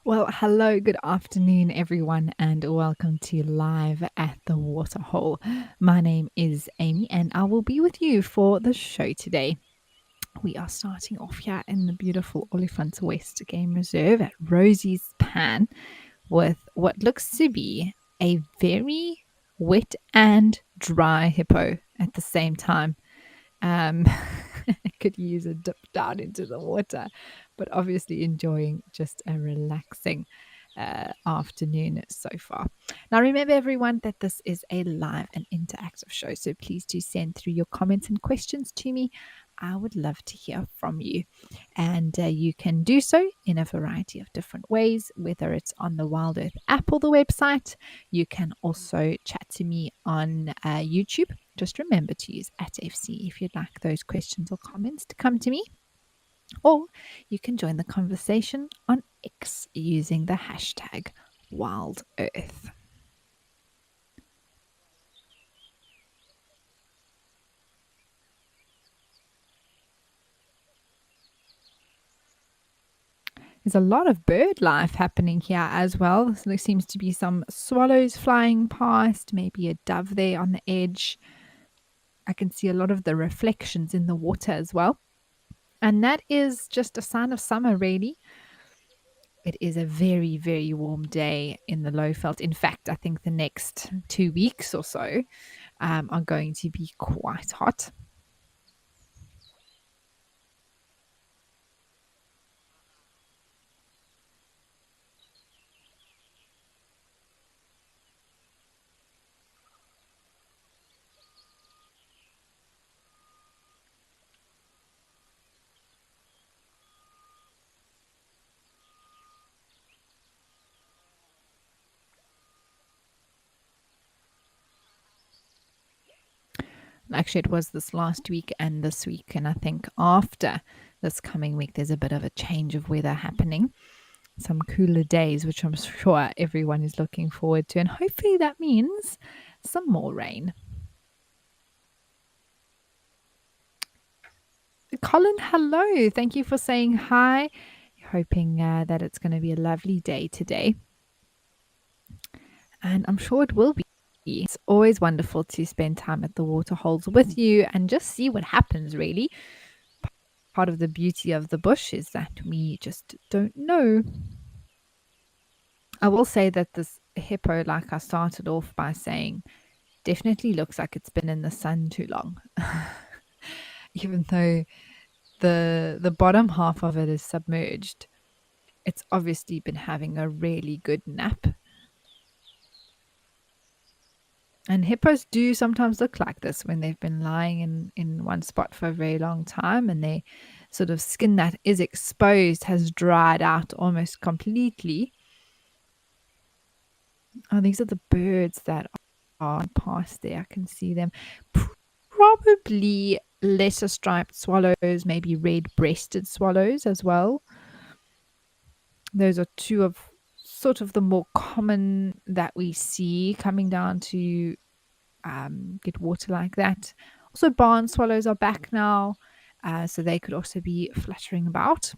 Well, hello, good afternoon, everyone, and welcome to Live at the Waterhole. My name is Amy, and I will be with you for the show today. We are starting off here in the beautiful Olifants West Game Reserve at Rosie's Pan with what looks to be a very wet and dry hippo at the same time. Um, could use a dip down into the water, but obviously enjoying just a relaxing afternoon so far. Now, remember, everyone, that this is a live and interactive show, so please do send through your comments and questions to me. I would love to hear from you. And you can do so in a variety of different ways, whether it's on the Wild Earth app or the website. You can also chat to me on YouTube. Just remember to use @FC if you'd like those questions or comments to come to me. Or you can join the conversation on X using the hashtag WildEarth. There's a lot of bird life happening here as well. So there seems to be some swallows flying past, maybe a dove there on the edge. I can see a lot of the reflections in the water as well. And that is just a sign of summer, really. It is a very, very warm day in the Lowveld. In fact, I think the next 2 weeks or so are going to be quite hot. Actually, it was this last week and this week. And I think after this coming week, there's a bit of a change of weather happening. Some cooler days, which I'm sure everyone is looking forward to. And hopefully that means some more rain. Colin, hello. Thank you for saying hi. Hoping that it's going to be a lovely day today. And I'm sure it will be. It's always wonderful to spend time at the waterholes with you and just see what happens, really. Part of the beauty of the bush is that we just don't know. I will say that this hippo, like I started off by saying, definitely looks like it's been in the sun too long. Even though the bottom half of it is submerged, it's obviously been having a really good nap. And hippos do sometimes look like this when they've been lying in one spot for a very long time and their sort of skin that is exposed has dried out almost completely. Oh, these are the birds that are past there. I can see them. Probably lesser striped swallows, maybe red-breasted swallows as well. Those are two of sort of the more common that we see coming down to get water like that. Also, barn swallows are back now, so they could also be fluttering about.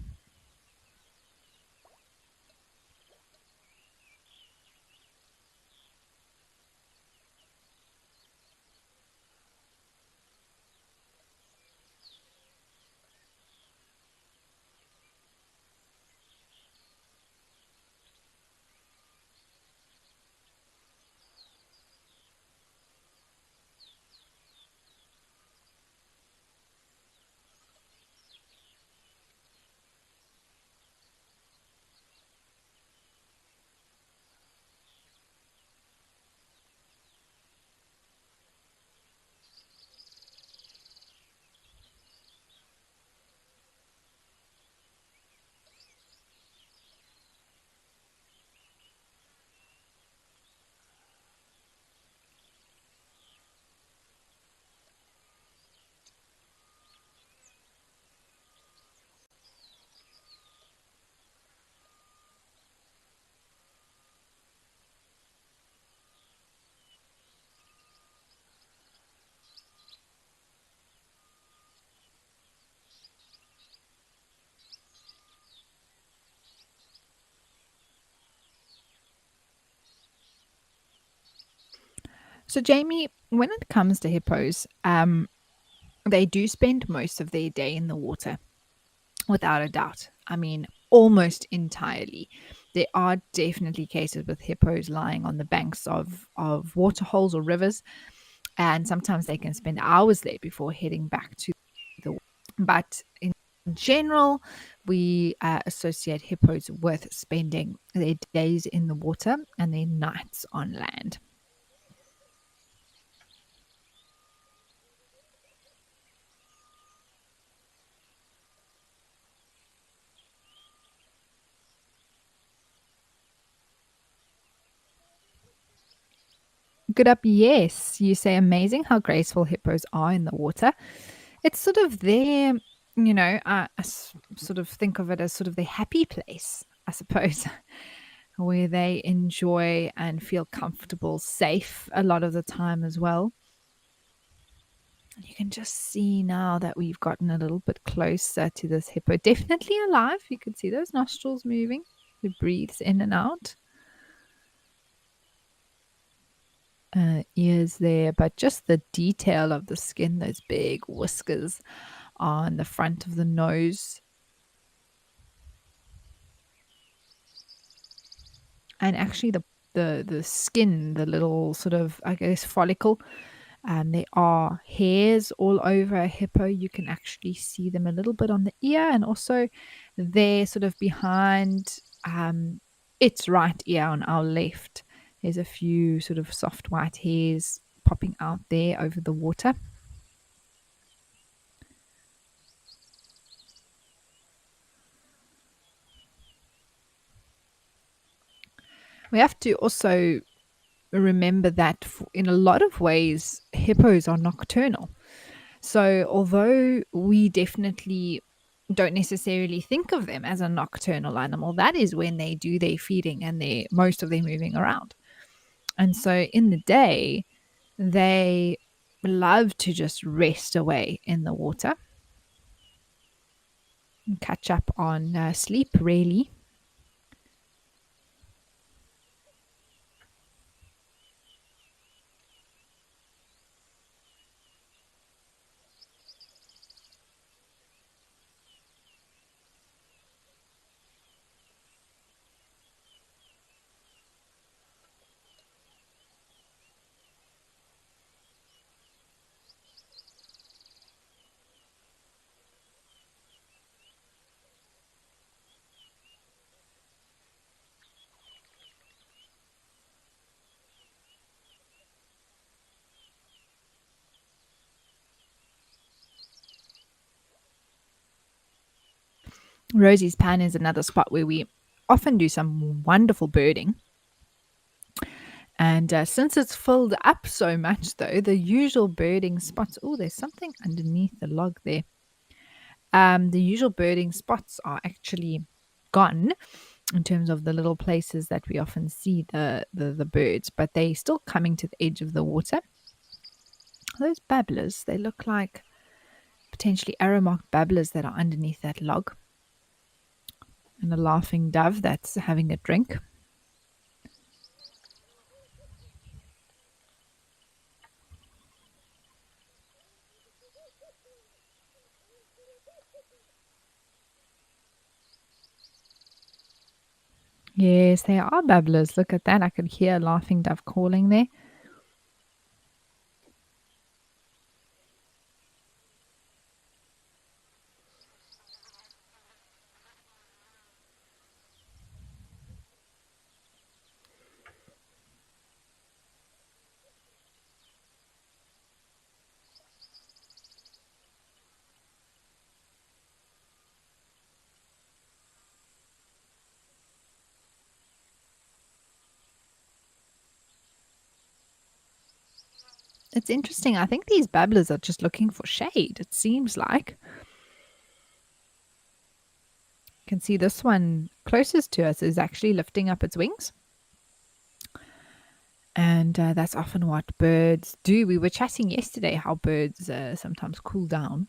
So, Jamie, when it comes to hippos, they do spend most of their day in the water, without a doubt. I mean, almost entirely. There are definitely cases with hippos lying on the banks of waterholes or rivers, and sometimes they can spend hours there before heading back to the water. But in general, we associate hippos with spending their days in the water and their nights on land. Good up, yes. You say amazing how graceful hippos are in the water. It's sort of their, sort of think of it as sort of their happy place, I suppose, where they enjoy and feel comfortable, safe a lot of the time as well. You can just see now that we've gotten a little bit closer to this hippo. Definitely alive. You can see those nostrils moving. It breathes in and out. Ears there, but just the detail of the skin, those big whiskers on the front of the nose, and actually the skin, the little sort of, I guess, follicle. There are hairs all over a hippo. You can actually see them a little bit on the ear, and also there, sort of behind its right ear on our left. There's a few sort of soft white hairs popping out there over the water. We have to also remember that in a lot of ways, hippos are nocturnal. So, although we definitely don't necessarily think of them as a nocturnal animal, that is when they do their feeding and most of their moving around. And so, in the day, they love to just rest away in the water and catch up on sleep, really. Rosie's Pan is another spot where we often do some wonderful birding. And since it's filled up so much, though, the usual birding spots, oh, there's something underneath the log there. The usual birding spots are actually gone in terms of the little places that we often see the birds, but they still coming to the edge of the water. Those babblers, they look like potentially arrow marked babblers that are underneath that log. And a laughing dove that's having a drink. Yes, they are babblers. Look at that. I could hear a laughing dove calling there. It's interesting. I think these babblers are just looking for shade, it seems like. You can see this one closest to us is actually lifting up its wings. And that's often what birds do. We were chatting yesterday how birds sometimes cool down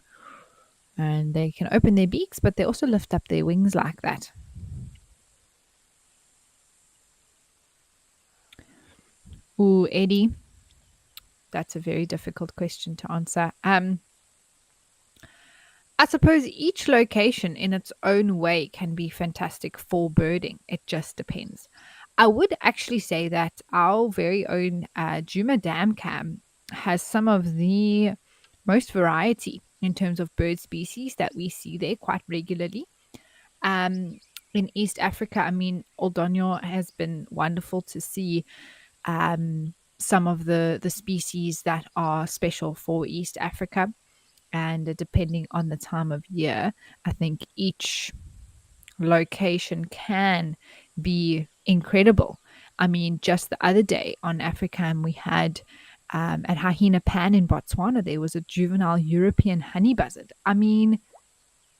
and they can open their beaks, but they also lift up their wings like that. Ooh, Eddie. That's a very difficult question to answer. I suppose each location in its own way can be fantastic for birding. It just depends. I would actually say that our very own Juma Dam Cam has some of the most variety in terms of bird species that we see there quite regularly. Um, in East Africa, I mean, Oldonyo has been wonderful to see some of the species that are special for East Africa. And depending on the time of year, I think each location can be incredible. I mean, just the other day on African, we had at Hahina Pan in Botswana, there was a juvenile European honey buzzard. I mean,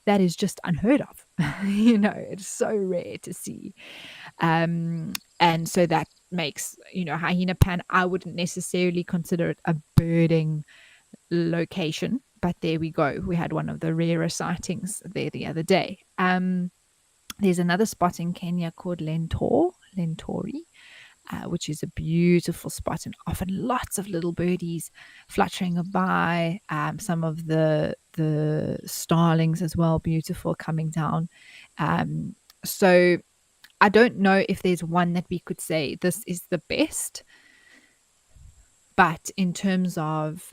that is just unheard of. It's so rare to see. And so that makes, Hyena Pan, I wouldn't necessarily consider it a birding location, but there we go. We had one of the rarer sightings there the other day. There's another spot in Kenya called Lentori, which is a beautiful spot and often lots of little birdies fluttering by. Some of the starlings as well, beautiful coming down. So I don't know if there's one that we could say this is the best, but in terms of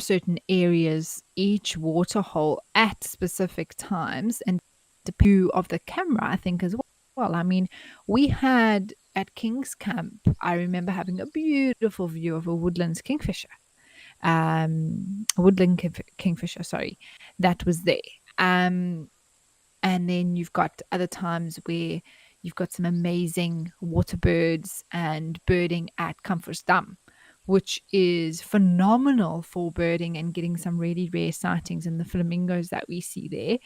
certain areas, each waterhole at specific times and the view of the camera, I think, as well. I mean, we had at King's Camp, I remember having a beautiful view of a woodlands kingfisher, kingfisher, sorry, that was there. And then you've got other times where you've got some amazing water birds and birding at Dam, which is phenomenal for birding and getting some really rare sightings in the flamingos that we see there.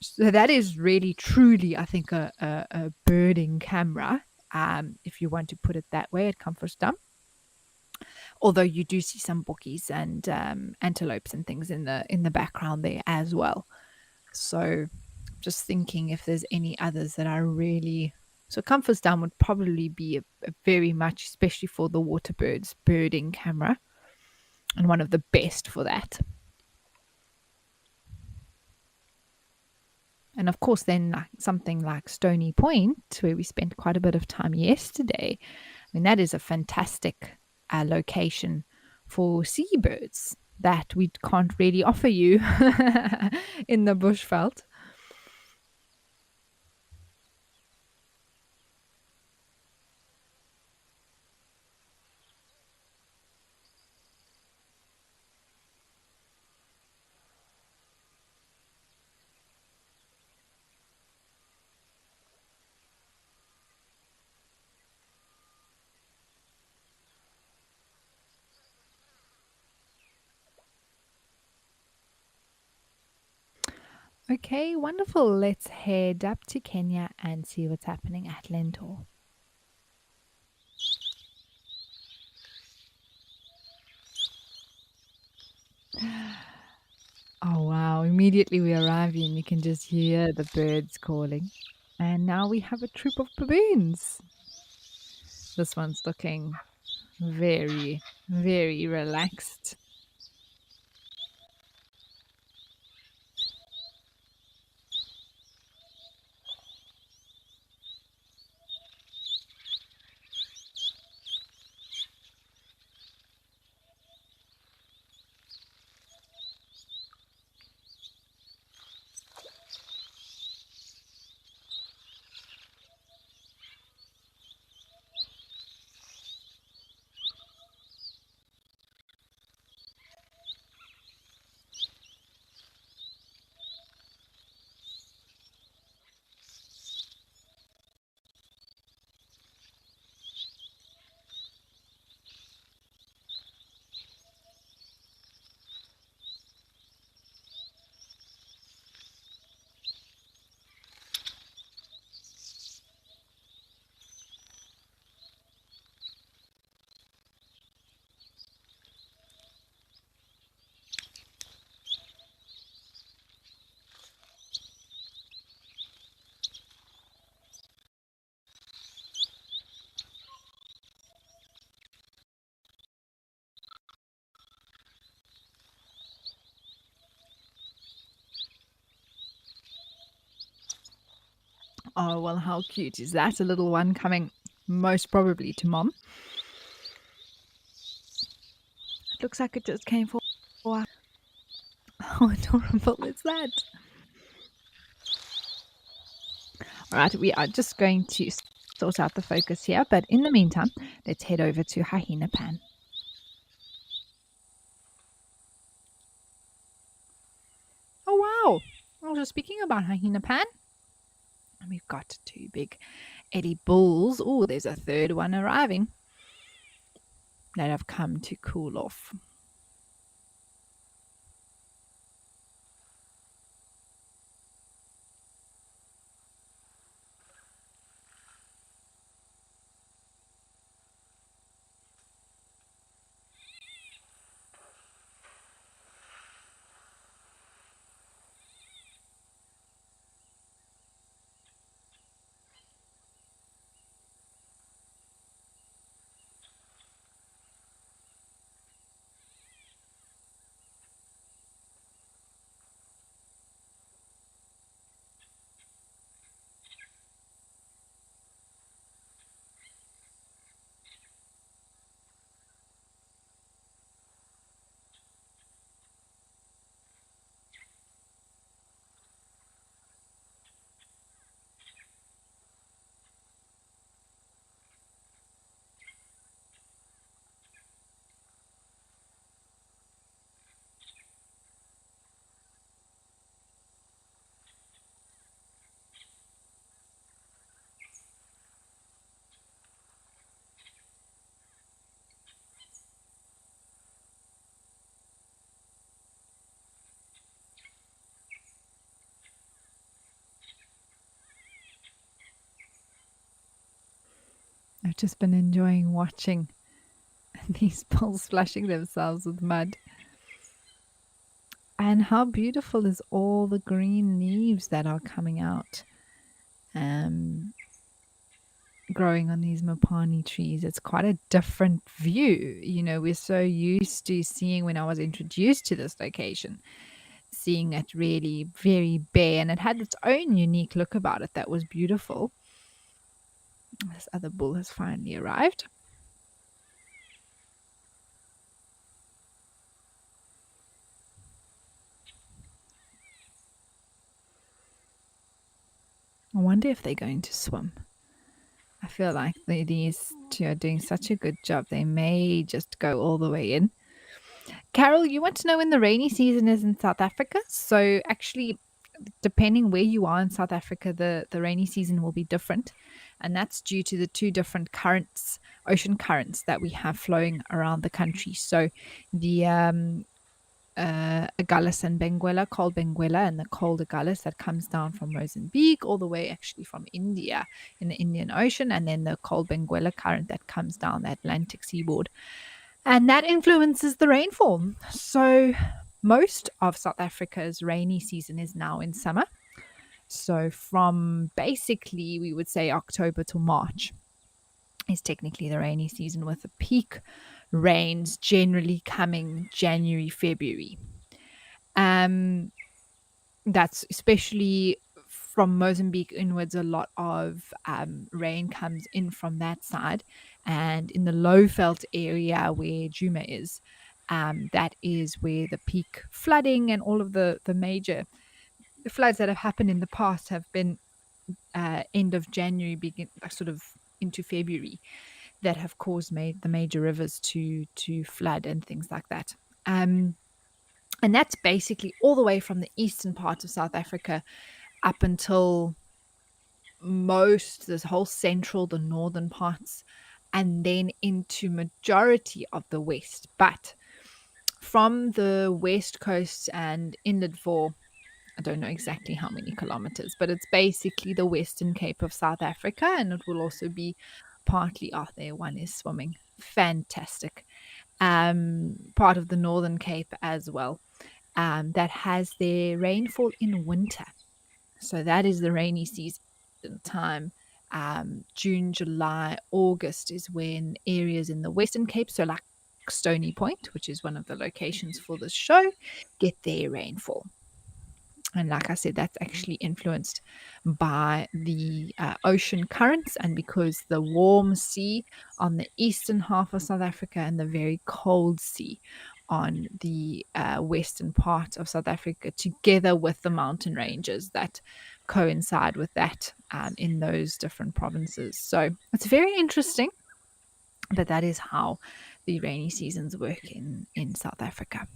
So that is really, truly, I think, a birding camera, if you want to put it that way, at Dam. Although you do see some bookies and antelopes and things in the background there as well. So just thinking if there's any others that are really. So Dam would probably be a very much, especially for the water birds, birding camera, and one of the best for that. And of course, then something like Stony Point, where we spent quite a bit of time yesterday. I mean, that is a fantastic location for seabirds that we can't really offer you in the bushveld. Okay, wonderful. Let's head up to Kenya and see what's happening at Lentor. Oh, wow. Immediately we arrive and you can just hear the birds calling. And now we have a troop of baboons. This one's looking very, very relaxed. Oh, well, how cute is that? A little one coming most probably to mom. It looks like it just came for how adorable is that? All right, we are just going to sort out the focus here, but in the meantime, let's head over to Hyena Pan. Oh, wow. I was just speaking about Hyena Pan. And we've got two big Eddie bulls. Oh, there's a third one arriving that have come to cool off. I've just been enjoying watching these bulls splashing themselves with mud. And how beautiful is all the green leaves that are coming out, growing on these mopani trees. It's quite a different view. You know, we're so used to seeing, when I was introduced to this location, seeing it really very bare, and it had its own unique look about it that was beautiful. This other bull has finally arrived. I wonder if they're going to swim. I feel like these two are doing such a good job. They may just go all the way in. Carol, you want to know when the rainy season is in South Africa? So actually, depending where you are in South Africa, the rainy season will be different. And that's due to the two different currents, ocean currents that we have flowing around the country. So the Agulhas and Benguela, cold Benguela, and the cold Agulhas that comes down from Mozambique all the way actually from India in the Indian Ocean, and then the cold Benguela current that comes down the Atlantic seaboard. And that influences the rainfall. So most of South Africa's rainy season is now in summer. So from basically, we would say October to March is technically the rainy season, with the peak rains generally coming January, February. That's especially from Mozambique inwards. A lot of rain comes in from that side, and in the Lowveld area where Juma is, that is where the peak flooding and all of the major floods that have happened in the past have been end of January, begin sort of into February, that have caused the major rivers to flood and things like that. And that's basically all the way from the eastern part of South Africa up until this whole central, the northern parts, and then into majority of the west. But from the west coast and inlet for, I don't know exactly how many kilometers, but it's basically the Western Cape of South Africa, and it will also be partly, oh, there one is swimming. Fantastic. Part of the Northern Cape as well, that has their rainfall in winter. So that is the rainy season time. June, July, August is when areas in the Western Cape, so like Stony Point, which is one of the locations for this show, get their rainfall. And like I said, that's actually influenced by the ocean currents, and because the warm sea on the eastern half of South Africa and the very cold sea on the western part of South Africa, together with the mountain ranges that coincide with that in those different provinces. So it's very interesting, but that is how the rainy seasons work in South Africa.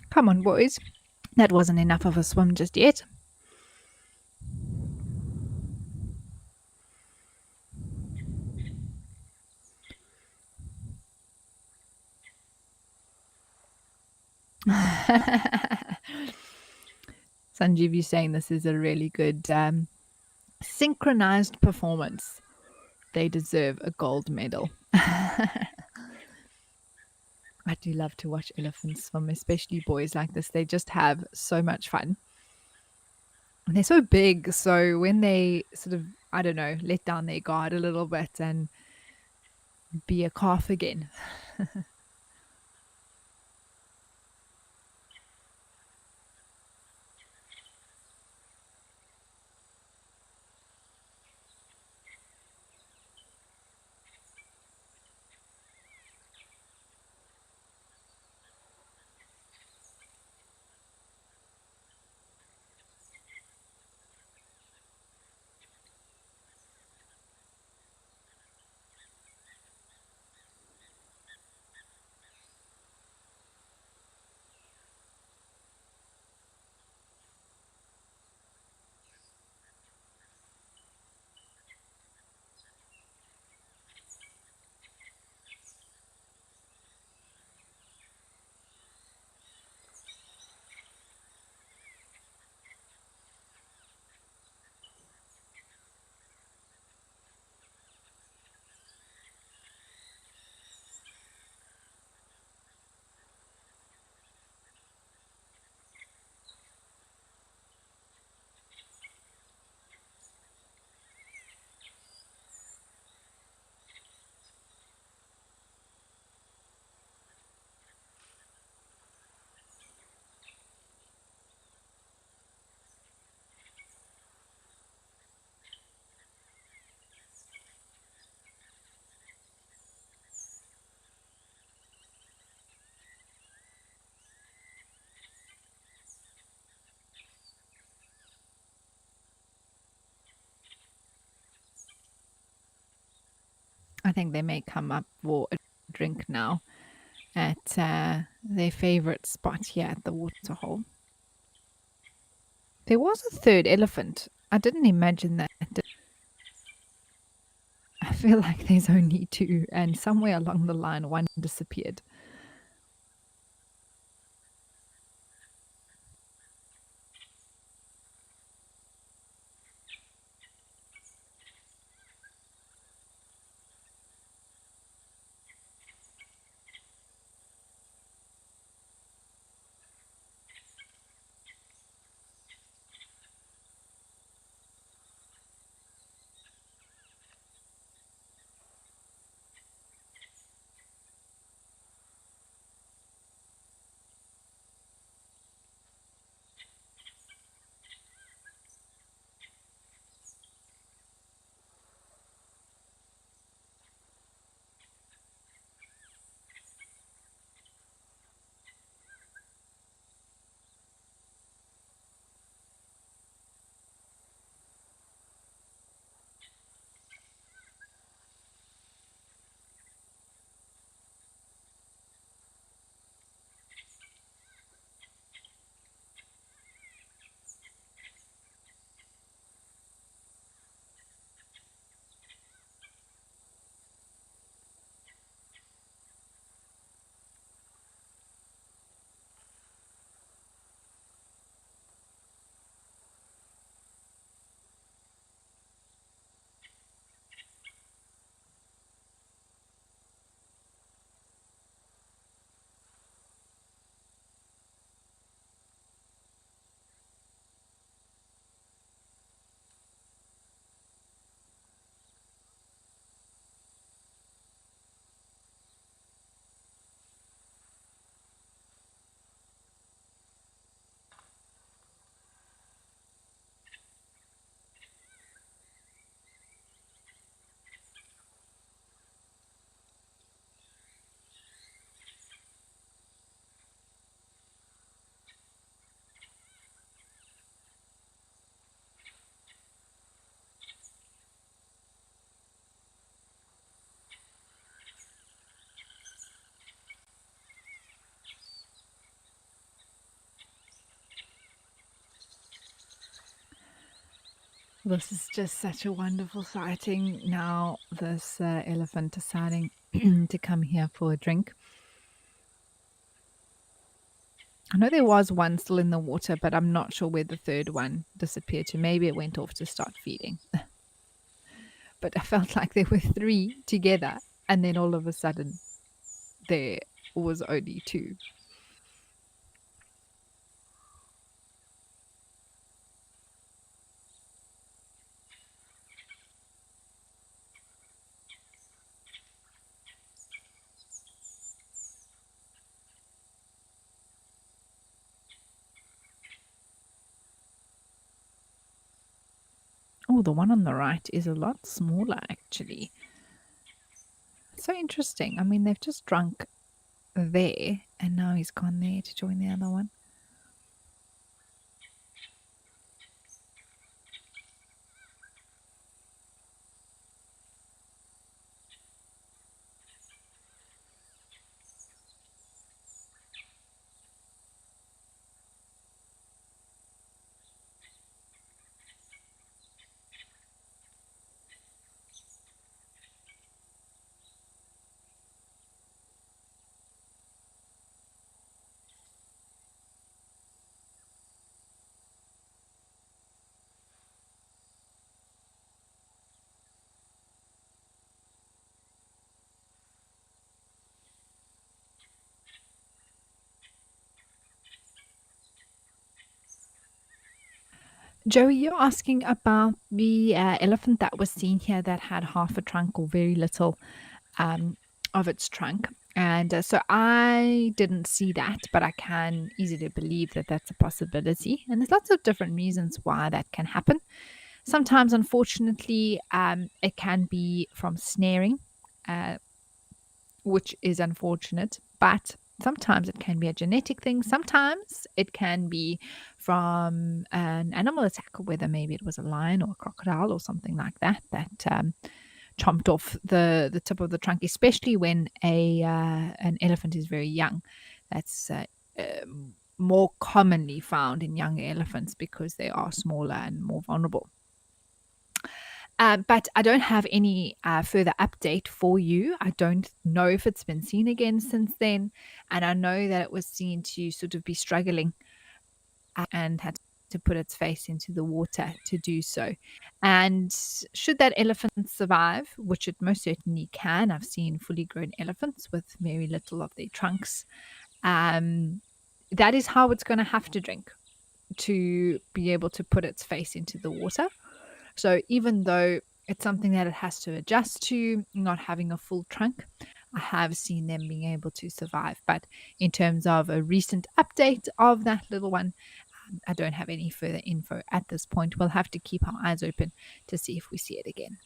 Come on, boys. That wasn't enough of a swim just yet. Sanjeev, you saying this is a really good synchronized performance. They deserve a gold medal. I do love to watch elephants swim, especially boys like this. They just have so much fun. And they're so big. So when they sort of, I don't know, let down their guard a little bit and be a calf again. I think they may come up for a drink now at their favorite spot here at the waterhole. There was a third elephant. I didn't imagine that. I feel like there's only two, and somewhere along the line, one disappeared. This is just such a wonderful sighting. Now, this elephant deciding to come here for a drink. I know there was one still in the water, but I'm not sure where the third one disappeared to. Maybe it went off to start feeding. But I felt like there were three together, and then all of a sudden, there was only two. Oh, the one on the right is a lot smaller, actually. So interesting. I mean, they've just drunk there, and now he's gone there to join the other one. Joey, you're asking about the elephant that was seen here that had half a trunk or very little um, of its trunk. And so I didn't see that, but I can easily believe that that's a possibility. And there's lots of different reasons why that can happen. Sometimes, unfortunately, it can be from snaring, uh, which is unfortunate, but sometimes it can be a genetic thing. Sometimes it can be from an animal attack, whether maybe it was a lion or a crocodile or something like that chomped off the tip of the trunk, especially when a an elephant is very young. That's more commonly found in younger elephants because they are smaller and more vulnerable. But I don't have any further update for you. I don't know if it's been seen again since then. And I know that it was seen to sort of be struggling and had to put its face into the water to do so. And should that elephant survive, which it most certainly can, I've seen fully grown elephants with very little of their trunks. That is how it's going to have to drink to be able to put its face into the water. So even though it's something that it has to adjust to, not having a full trunk, I have seen them being able to survive. But in terms of a recent update of that little one, I don't have any further info at this point. We'll have to keep our eyes open to see if we see it again.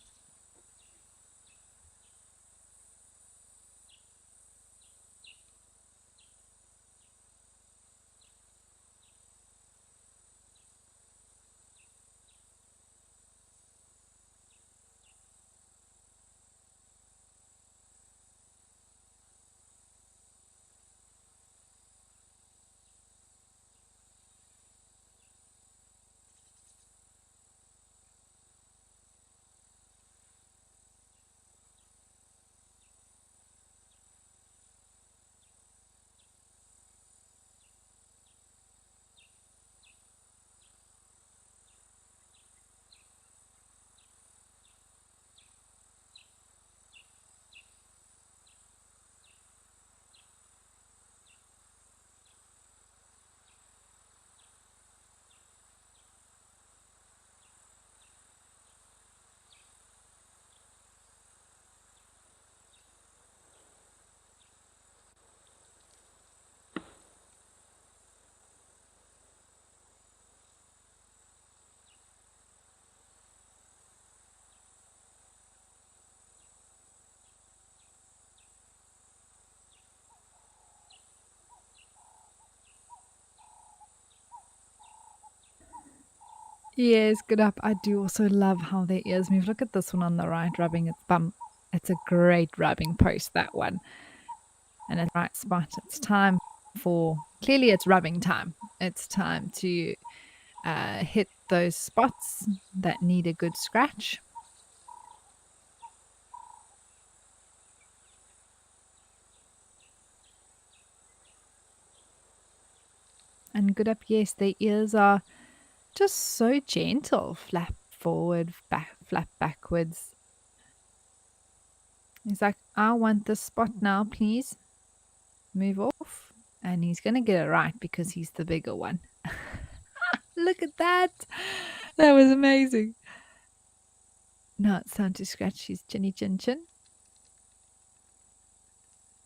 Yes, good up. I do also love how their ears move. Look at this one on the right, rubbing its bum. It's a great rubbing post, that one. And it's the right spot. It's time for, clearly it's rubbing time. It's time to hit those spots that need a good scratch. And good up, yes, their ears are just so gentle. Flap forward, back, flap backwards. He's like, I want this spot now, please. Move off. And he's going to get it right because he's the bigger one. Look at that. That was amazing. Now it's time to scratch his chinny chin chin.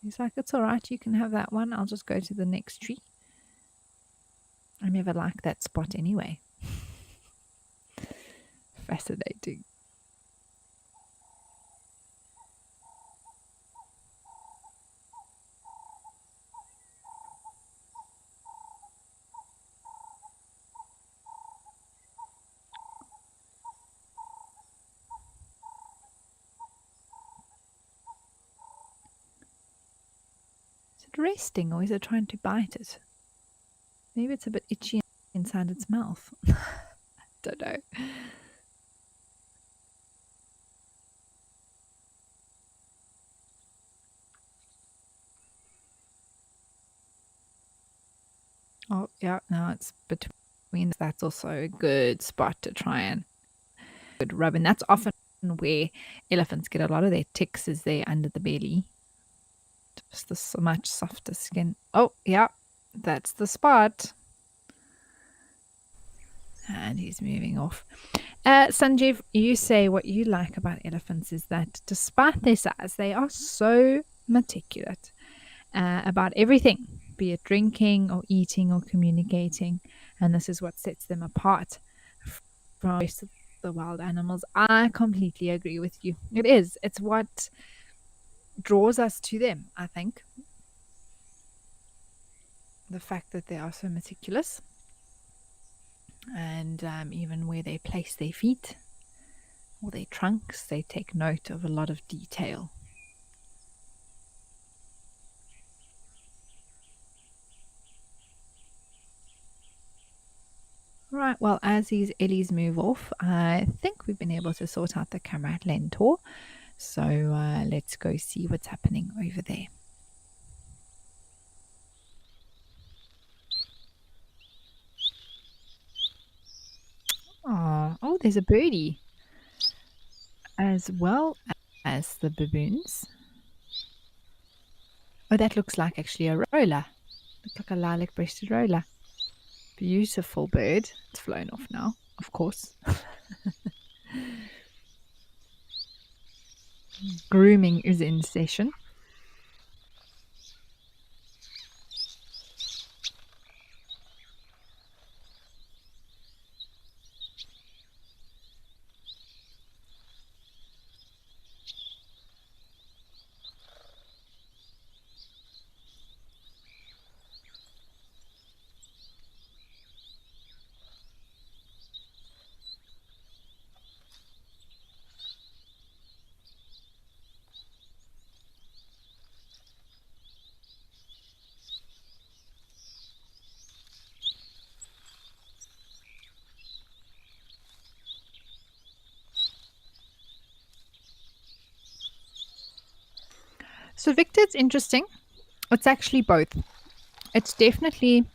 He's like, it's all right. You can have that one. I'll just go to the next tree. I never liked that spot anyway. Fascinating. Is it resting or is it trying to bite it? Maybe it's a bit itchy inside its mouth. Don't know. Oh, yeah, now it's between. That's also a good spot to try and good rub. And that's often where elephants get a lot of their ticks is there under the belly. Just this much softer skin. Oh, yeah, that's the spot. And he's moving off. Sanjeev, you say what you like about elephants is that despite their size, they are so meticulous about everything, be it drinking or eating or communicating. And this is what sets them apart from the rest of the wild animals. I completely agree with you. It is. It's what draws us to them, I think. The fact that they are so meticulous. And even where they place their feet or their trunks, they take note of a lot of detail. Right, well, as these Ellies move off, I think we've been able to sort out the camera at Lentor. So let's go see what's happening over there. Oh, there's a birdie. As well as the baboons. Oh, that looks like actually a roller. Looks like a lilac-breasted roller. Beautiful bird. It's flown off now, of course. Grooming is in session. So, Victor, it's interesting. It's actually both. It's definitely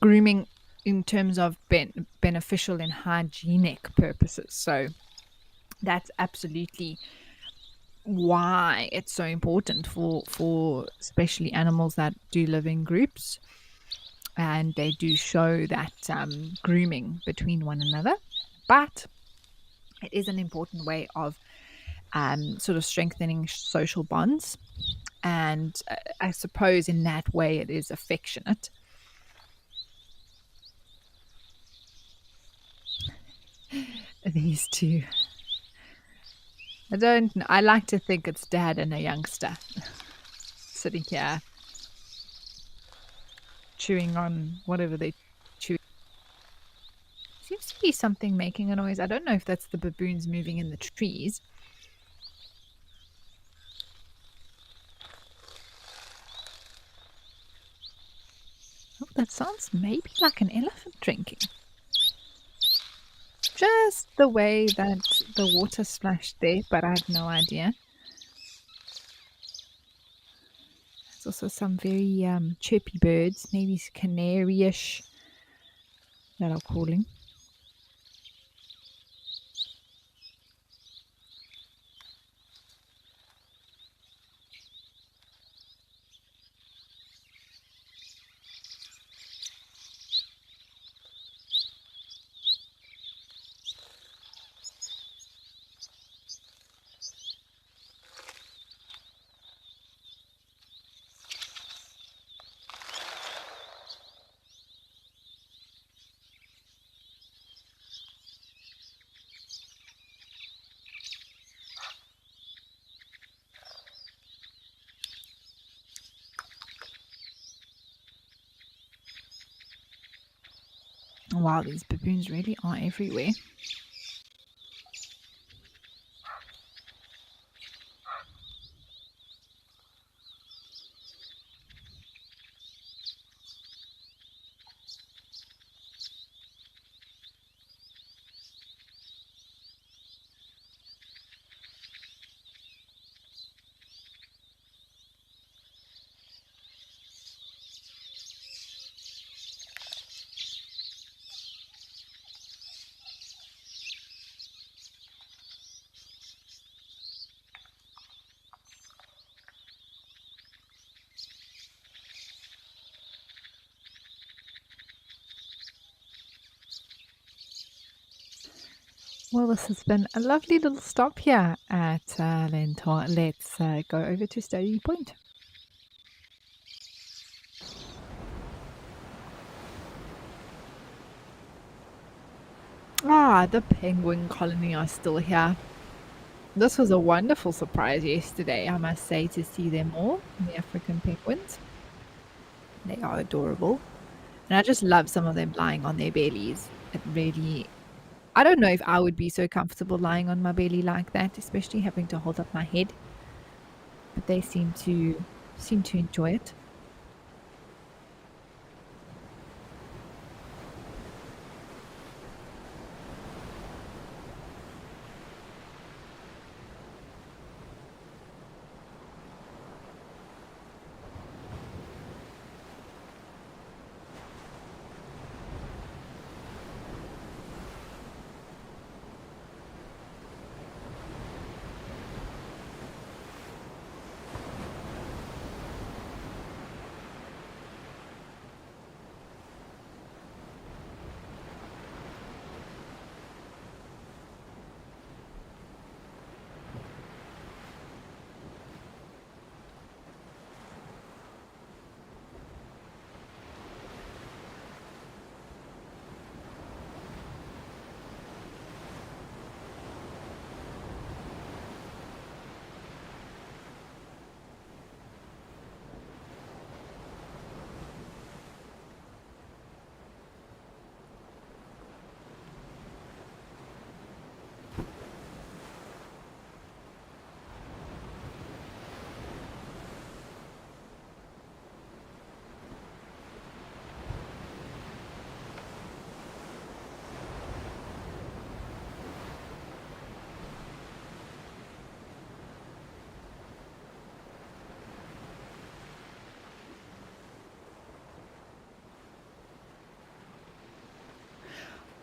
grooming in terms of beneficial and hygienic purposes. So, that's absolutely why it's so important for especially animals that do live in groups, and they do show that grooming between one another. But it is an important way of sort of strengthening social bonds, and I suppose in that way it is affectionate. These two, I like to think it's dad and a youngster sitting here chewing on whatever they chew. Seems to be something making a noise. I don't know if that's the baboons moving in the trees. Oh, that sounds maybe like an elephant drinking. just the way that the water splashed there, but I have no idea. There's also some very chirpy birds, maybe canary-ish, that are calling. Wow, these baboons really are everywhere. Well, this has been a lovely little stop here at Lentor. Let's go over to Study Point. Ah, the penguin colony are still here. This was a wonderful surprise yesterday, I must say, to see them all, the African penguins. They are adorable. And I just love some of them lying on their bellies. It really, I don't know if I would be so comfortable lying on my belly like that, especially having to hold up my head. But they seem to enjoy it.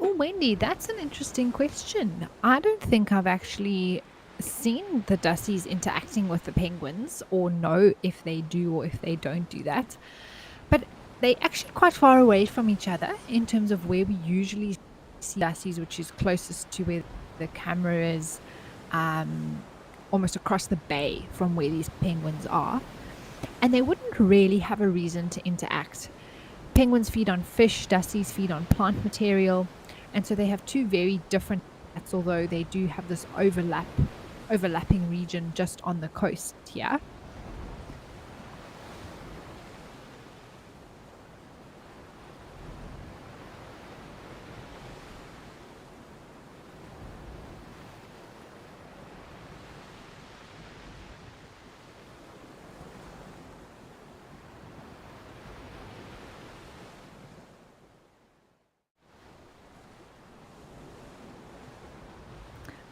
Oh, Wendy, that's an interesting question. I don't think I've actually seen the Dussies interacting with the penguins or know if they do or if they don't do that. But they're actually quite far away from each other in terms of where we usually see Dussies, which is closest to where the camera is, um, almost across the bay from where these penguins are. And they wouldn't really have a reason to interact. Penguins feed on fish, Dussies feed on plant material, and so they have two very different diets, although they do have this overlapping region just on the coast here.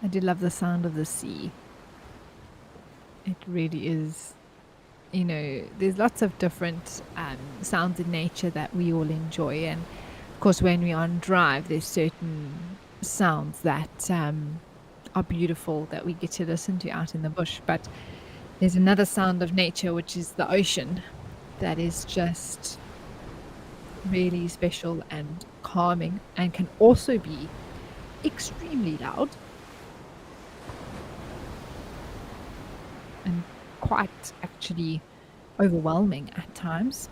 I do love the sound of the sea. It really is. There's lots of different sounds in nature that we all enjoy. And of course, when we're on drive, there's certain sounds that are beautiful that we get to listen to out in the bush. But there's another sound of nature, which is the ocean, that is just really special and calming and can also be extremely loud and quite actually overwhelming at times.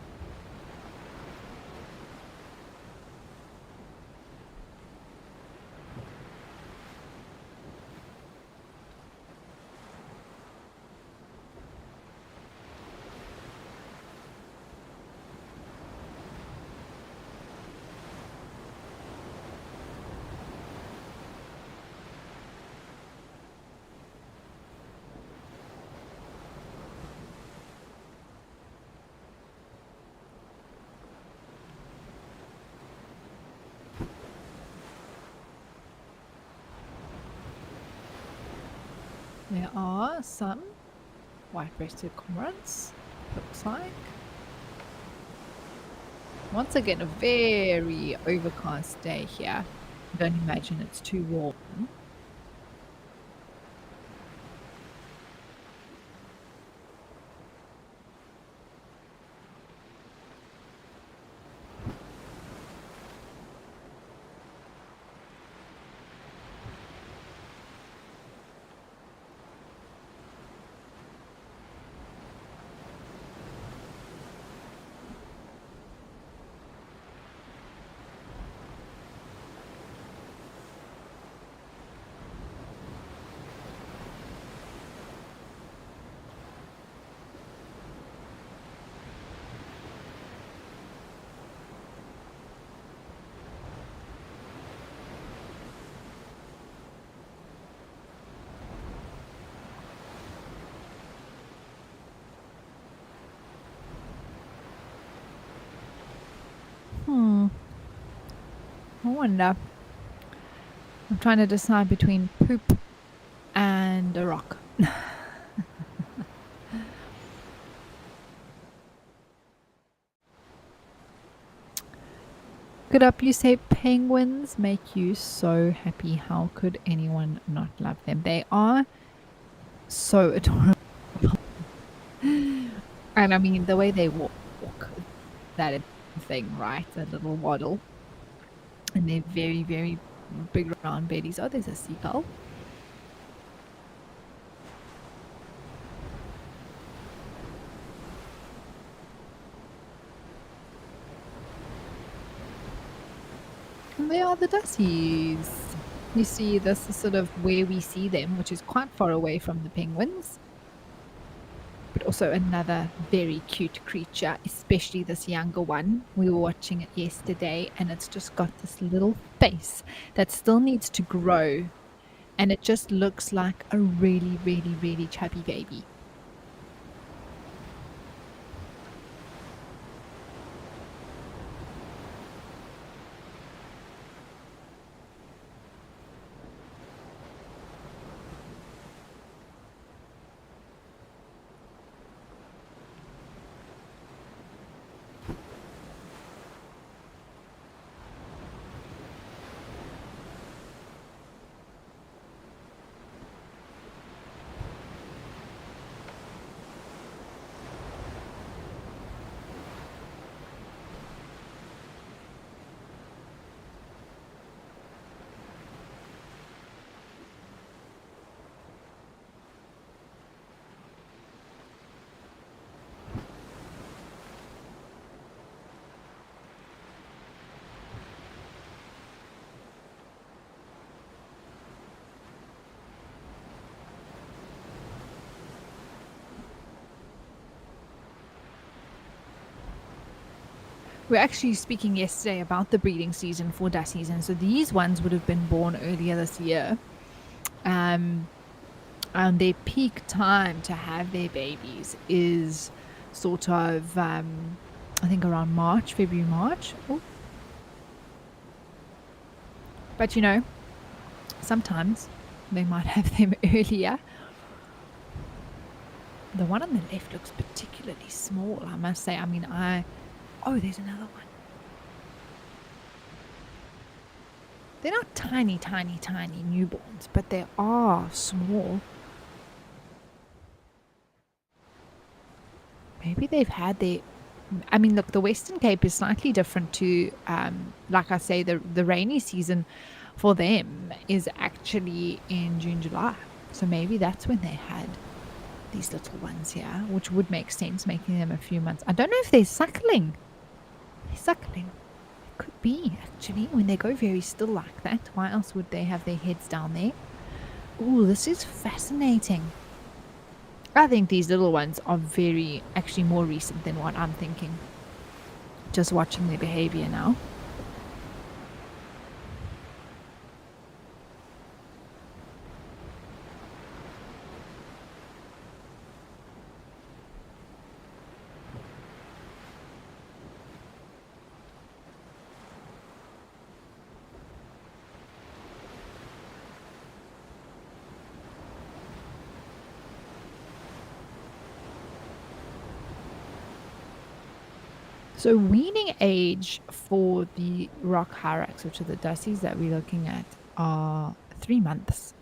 There are some white-breasted cormorants, looks like. Once again, a very overcast day here. Don't imagine it's too warm. I wonder. I'm trying to decide between poop and a rock. Good up, you say penguins make you so happy. How could anyone not love them? They are so adorable. And I mean, the way they walk, that thing, right? That little waddle. And they're very, very big round bellies. Oh, there's a seagull. And they are the dussies. You see, this is sort of where we see them, which is quite far away from the penguins. But also another very cute creature, especially this younger one. We were watching it yesterday, and it's just got this little face that still needs to grow. And it just looks like a really, really, really chubby baby. We were actually speaking yesterday about the breeding season for dussies, and so these ones would have been born earlier this year. And their peak time to have their babies is sort of, I think, around March, February, March. Oh. But sometimes They might have them earlier. The one on the left looks particularly small, I must say. I mean, oh, there's another one. They're not tiny, tiny, tiny newborns, but they are small. Maybe they've had their... I mean, look, the Western Cape is slightly different to, like I say, the rainy season for them is actually in June, July. So maybe that's when they had these little ones here, which would make sense, making them a few months. I don't know if they're suckling. They're suckling. It could be, actually, when they go very still like that. Why else would they have their heads down there? Oh, this is fascinating. I think these little ones are actually more recent than what I'm thinking. Just watching their behavior now. So weaning age for the rock hyrax, which are the dussies that we're looking at, are 3 months.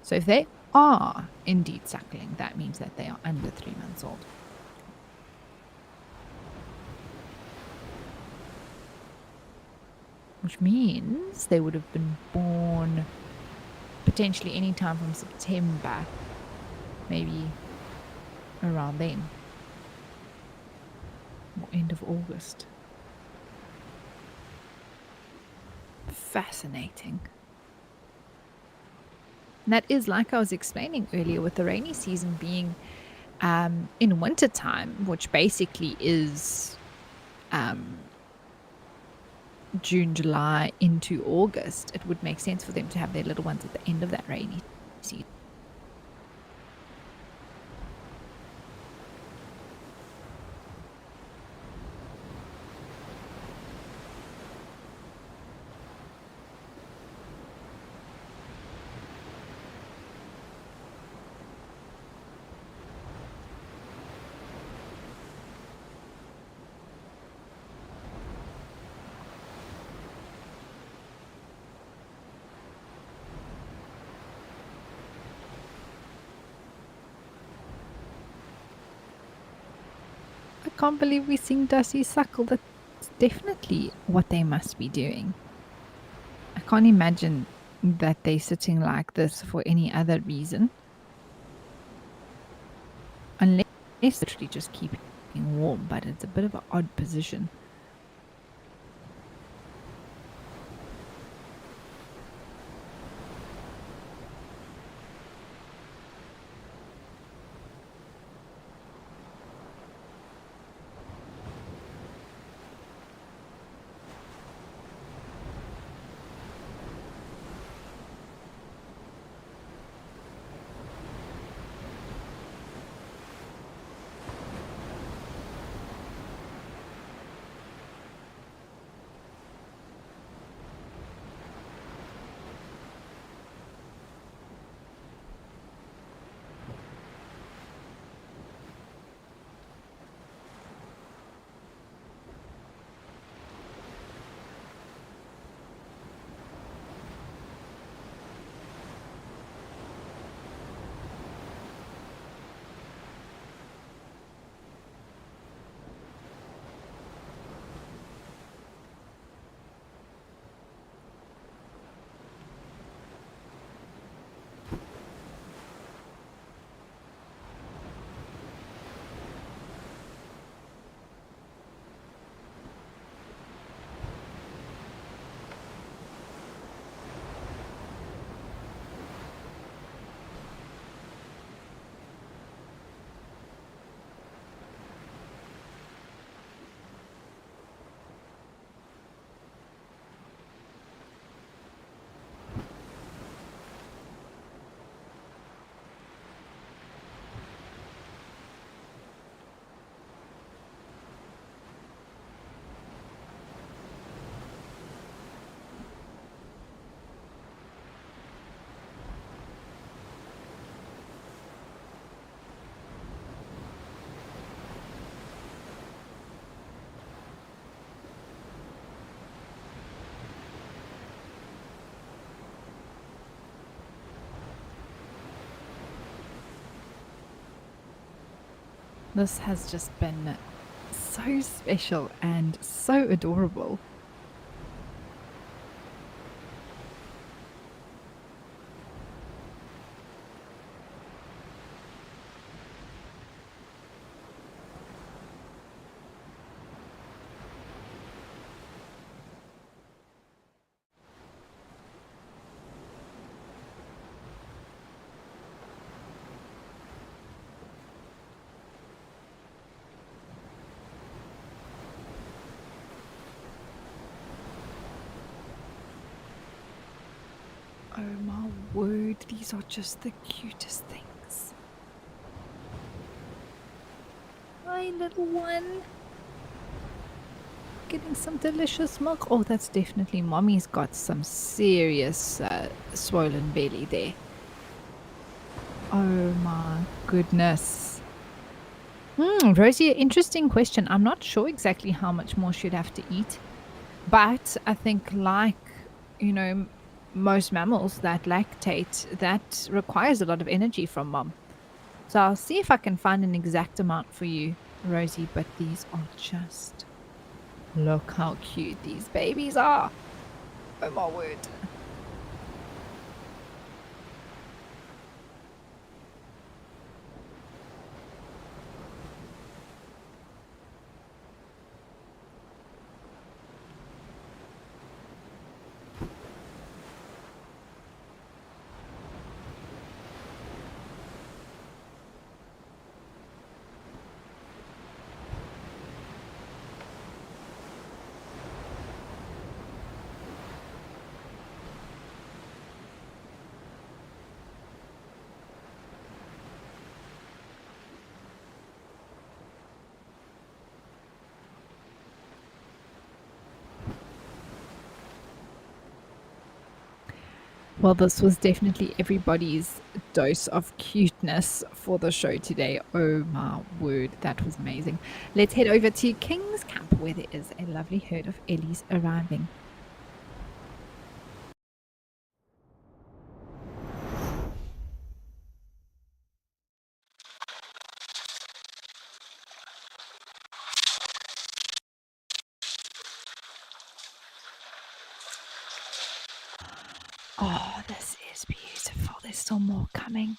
So if they are indeed suckling, that means that they are under 3 months old. Which means they would have been born potentially any time from September, maybe around then. Or end of August. Fascinating. And that is, like I was explaining earlier, with the rainy season being in winter time, which basically is June, July into August, it would make sense for them to have their little ones at the end of that rainy season. I can't believe we're seeing Dusty suckle. That's definitely what they must be doing. I can't imagine that they're sitting like this for any other reason. Unless they're literally just keeping warm, but it's a bit of an odd position. This has just been so special and so adorable. Oh my word, these are just the cutest things. Hi, little one. Getting some delicious milk. Oh, that's definitely mommy's got some serious swollen belly there. Oh my goodness. Rosie, interesting question. I'm not sure exactly how much more she'd have to eat, but I think, like, you know, most mammals that lactate, that requires a lot of energy from mom. So I'll see if I can find an exact amount for you, Rosie, but these are just, look how cute these babies are. Oh my word. Well, this was definitely everybody's dose of cuteness for the show today. Oh my word, that was amazing. Let's head over to King's Camp where there is a lovely herd of Ellies arriving. Oh, this is beautiful. There's still more coming.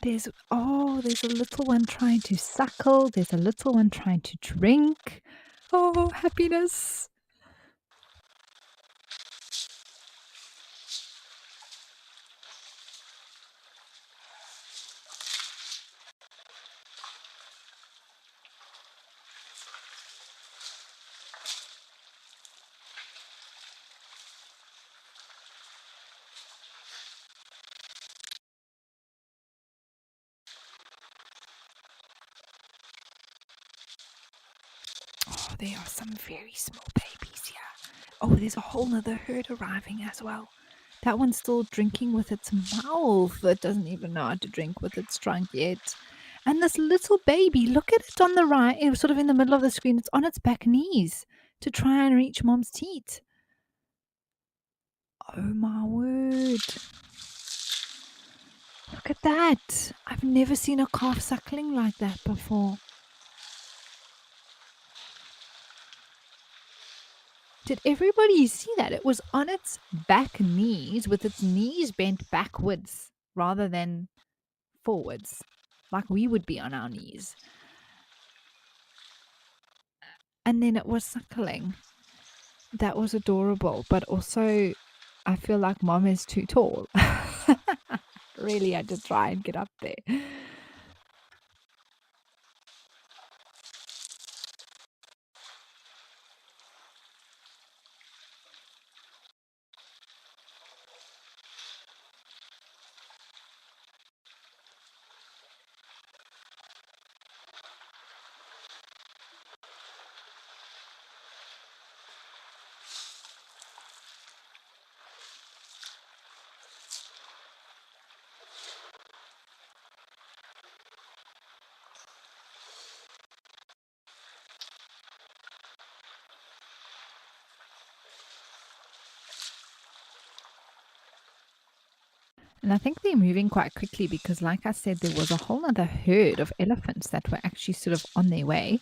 There's there's a little one trying to suckle. There's a little one trying to drink. Oh, happiness. Oh, there are some very small babies here. Oh, there's a whole nother herd arriving as well. That one's still drinking with its mouth. It doesn't even know how to drink with its trunk yet. And this little baby, look at it on the right, sort of in the middle of the screen. It's on its back knees to try and reach mom's teat. Oh my word. Look at that. I've never seen a calf suckling like that before. Did everybody see that? It was on its back knees with its knees bent backwards rather than forwards, like we would be on our knees. And then it was suckling. That was adorable, but also I feel like mom is too tall. Really had to try and get up there. And I think they're moving quite quickly because, like I said, there was a whole other herd of elephants that were actually sort of on their way.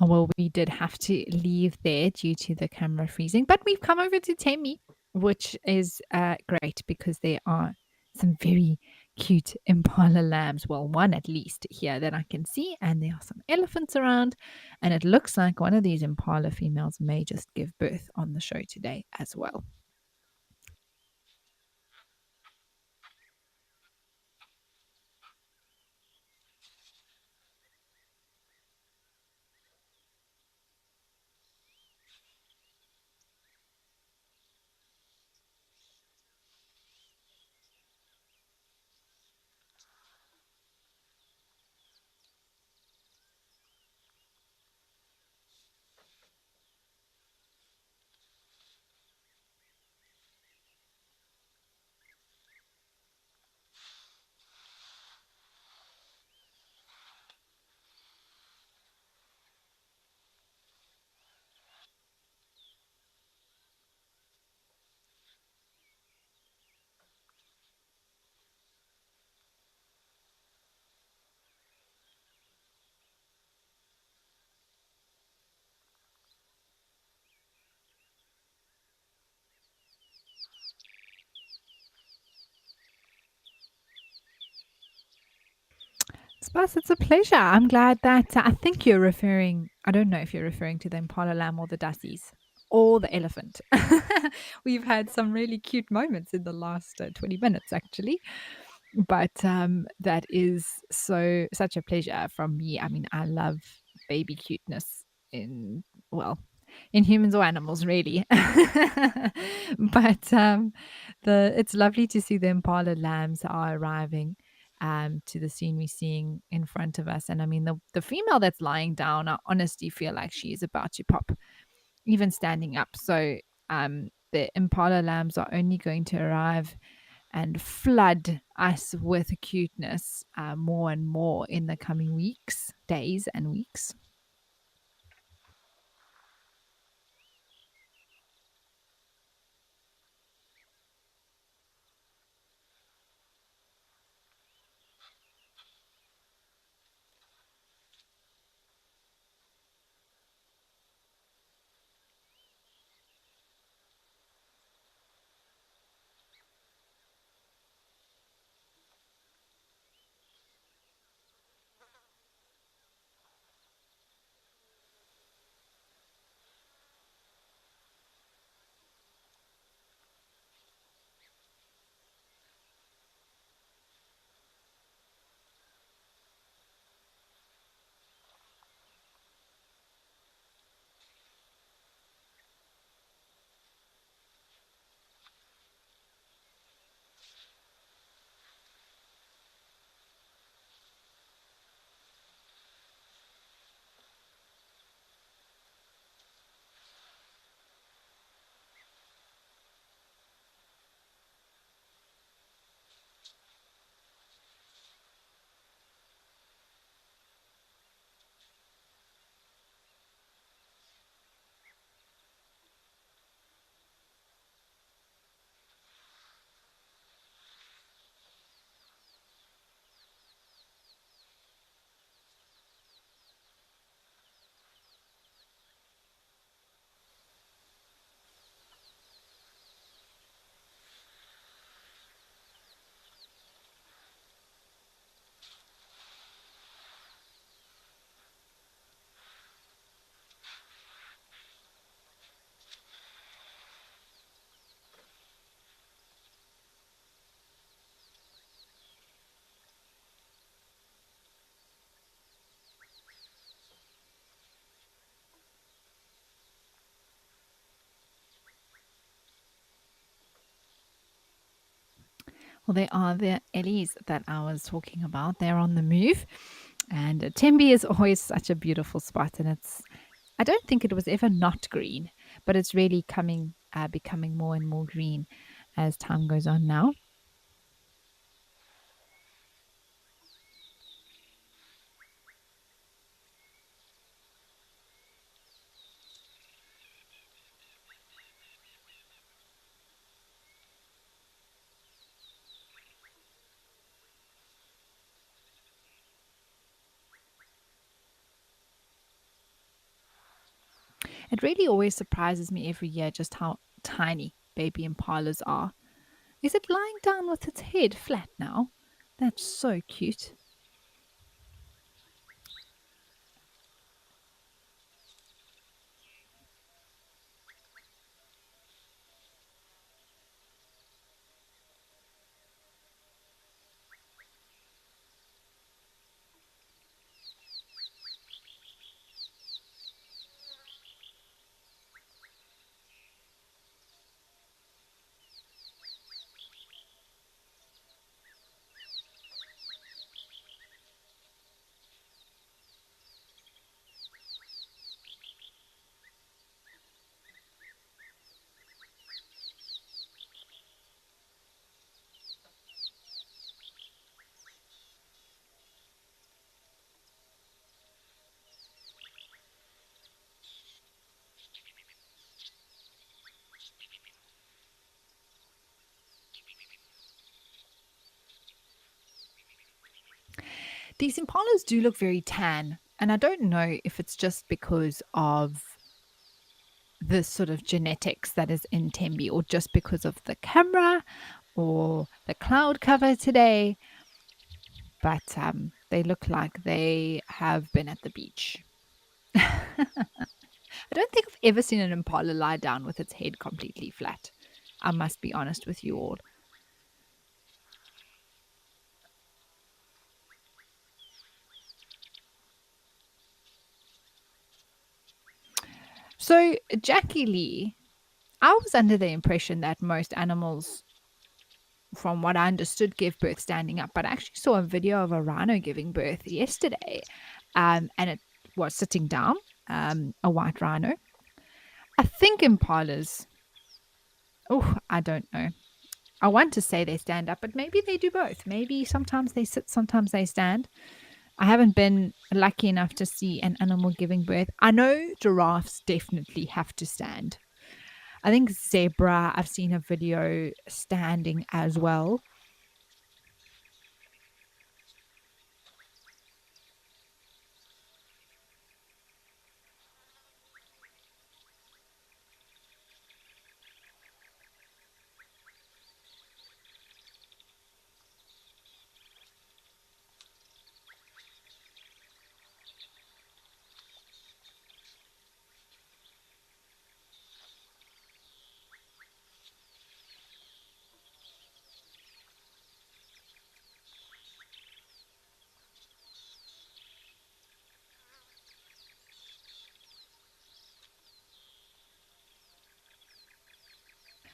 Oh, well, we did have to leave there due to the camera freezing, but we've come over to Temi, which is great because there are some very cute impala lambs. Well, one at least here that I can see, and there are some elephants around. And it looks like one of these impala females may just give birth on the show today as well. Spas, it's a pleasure. I'm glad that I think you're referring, I don't know if you're referring to the impala lamb or the dassies or the elephant. We've had some really cute moments in the last 20 minutes, actually. But that is such a pleasure from me. I mean, I love baby cuteness in, well, in humans or animals, really. But it's lovely to see the impala lambs are arriving to the scene we're seeing in front of us. And I mean, the female that's lying down, I honestly feel like she is about to pop, even standing up. So the impala lambs are only going to arrive and flood us with cuteness more and more in the coming weeks, days, and weeks. Well, they are the Ellies that I was talking about. They're on the move. And Tembe is always such a beautiful spot. And I don't think it was ever not green, but it's really becoming more and more green as time goes on now. It really always surprises me every year just how tiny baby impalas are. Is it lying down with its head flat now? That's so cute. These impalas do look very tan, and I don't know if it's just because of the sort of genetics that is in Tembe or just because of the camera or the cloud cover today, but they look like they have been at the beach. I don't think I've ever seen an impala lie down with its head completely flat. I must be honest with you all. So, Jackie Lee, I was under the impression that most animals, from what I understood, give birth standing up, but I actually saw a video of a rhino giving birth yesterday, and it was sitting down, a white rhino. I think impalas, oh, I don't know. I want to say they stand up, but maybe they do both. Maybe sometimes they sit, sometimes they stand. I haven't been lucky enough to see an animal giving birth. I know giraffes definitely have to stand. I think zebra, I've seen a video standing as well.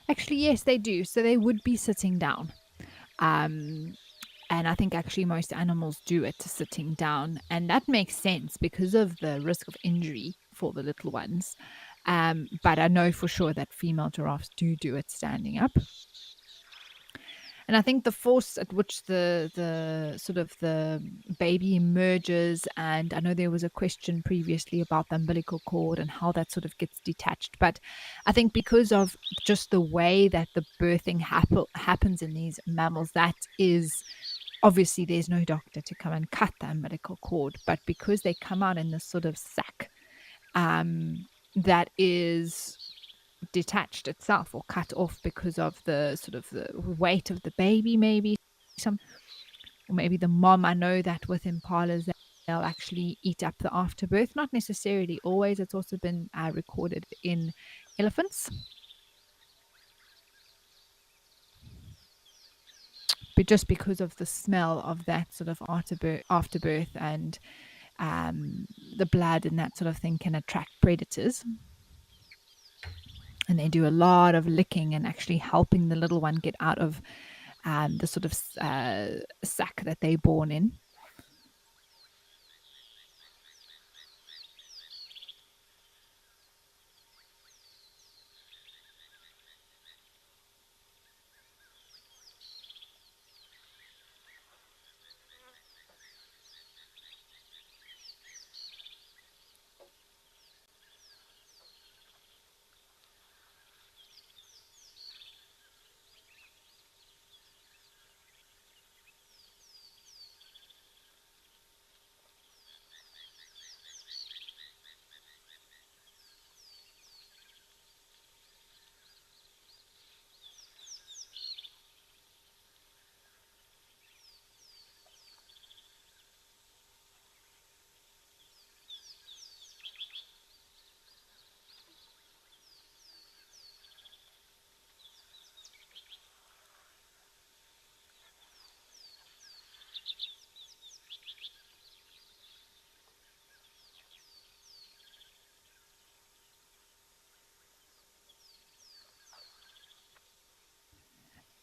Actually, yes, they do. So they would be sitting down. Um, and I think actually most animals do it sitting down. And that makes sense because of the risk of injury for the little ones. But I know for sure that female giraffes do it standing up. And I think the force at which the sort of the baby emerges, and I know there was a question previously about the umbilical cord and how that sort of gets detached, but I think because of just the way that the birthing happens in these mammals, that is obviously there's no doctor to come and cut the umbilical cord, but because they come out in this sort of sac, that is detached itself or cut off because of the sort of the weight of the baby, maybe some, or maybe the mom. I know that with impalas they'll actually eat up the afterbirth, not necessarily always. It's also been recorded in elephants, but just because of the smell of that sort of afterbirth and the blood and that sort of thing can attract predators. And they do a lot of licking and actually helping the little one get out of the sort of sack that they're born in.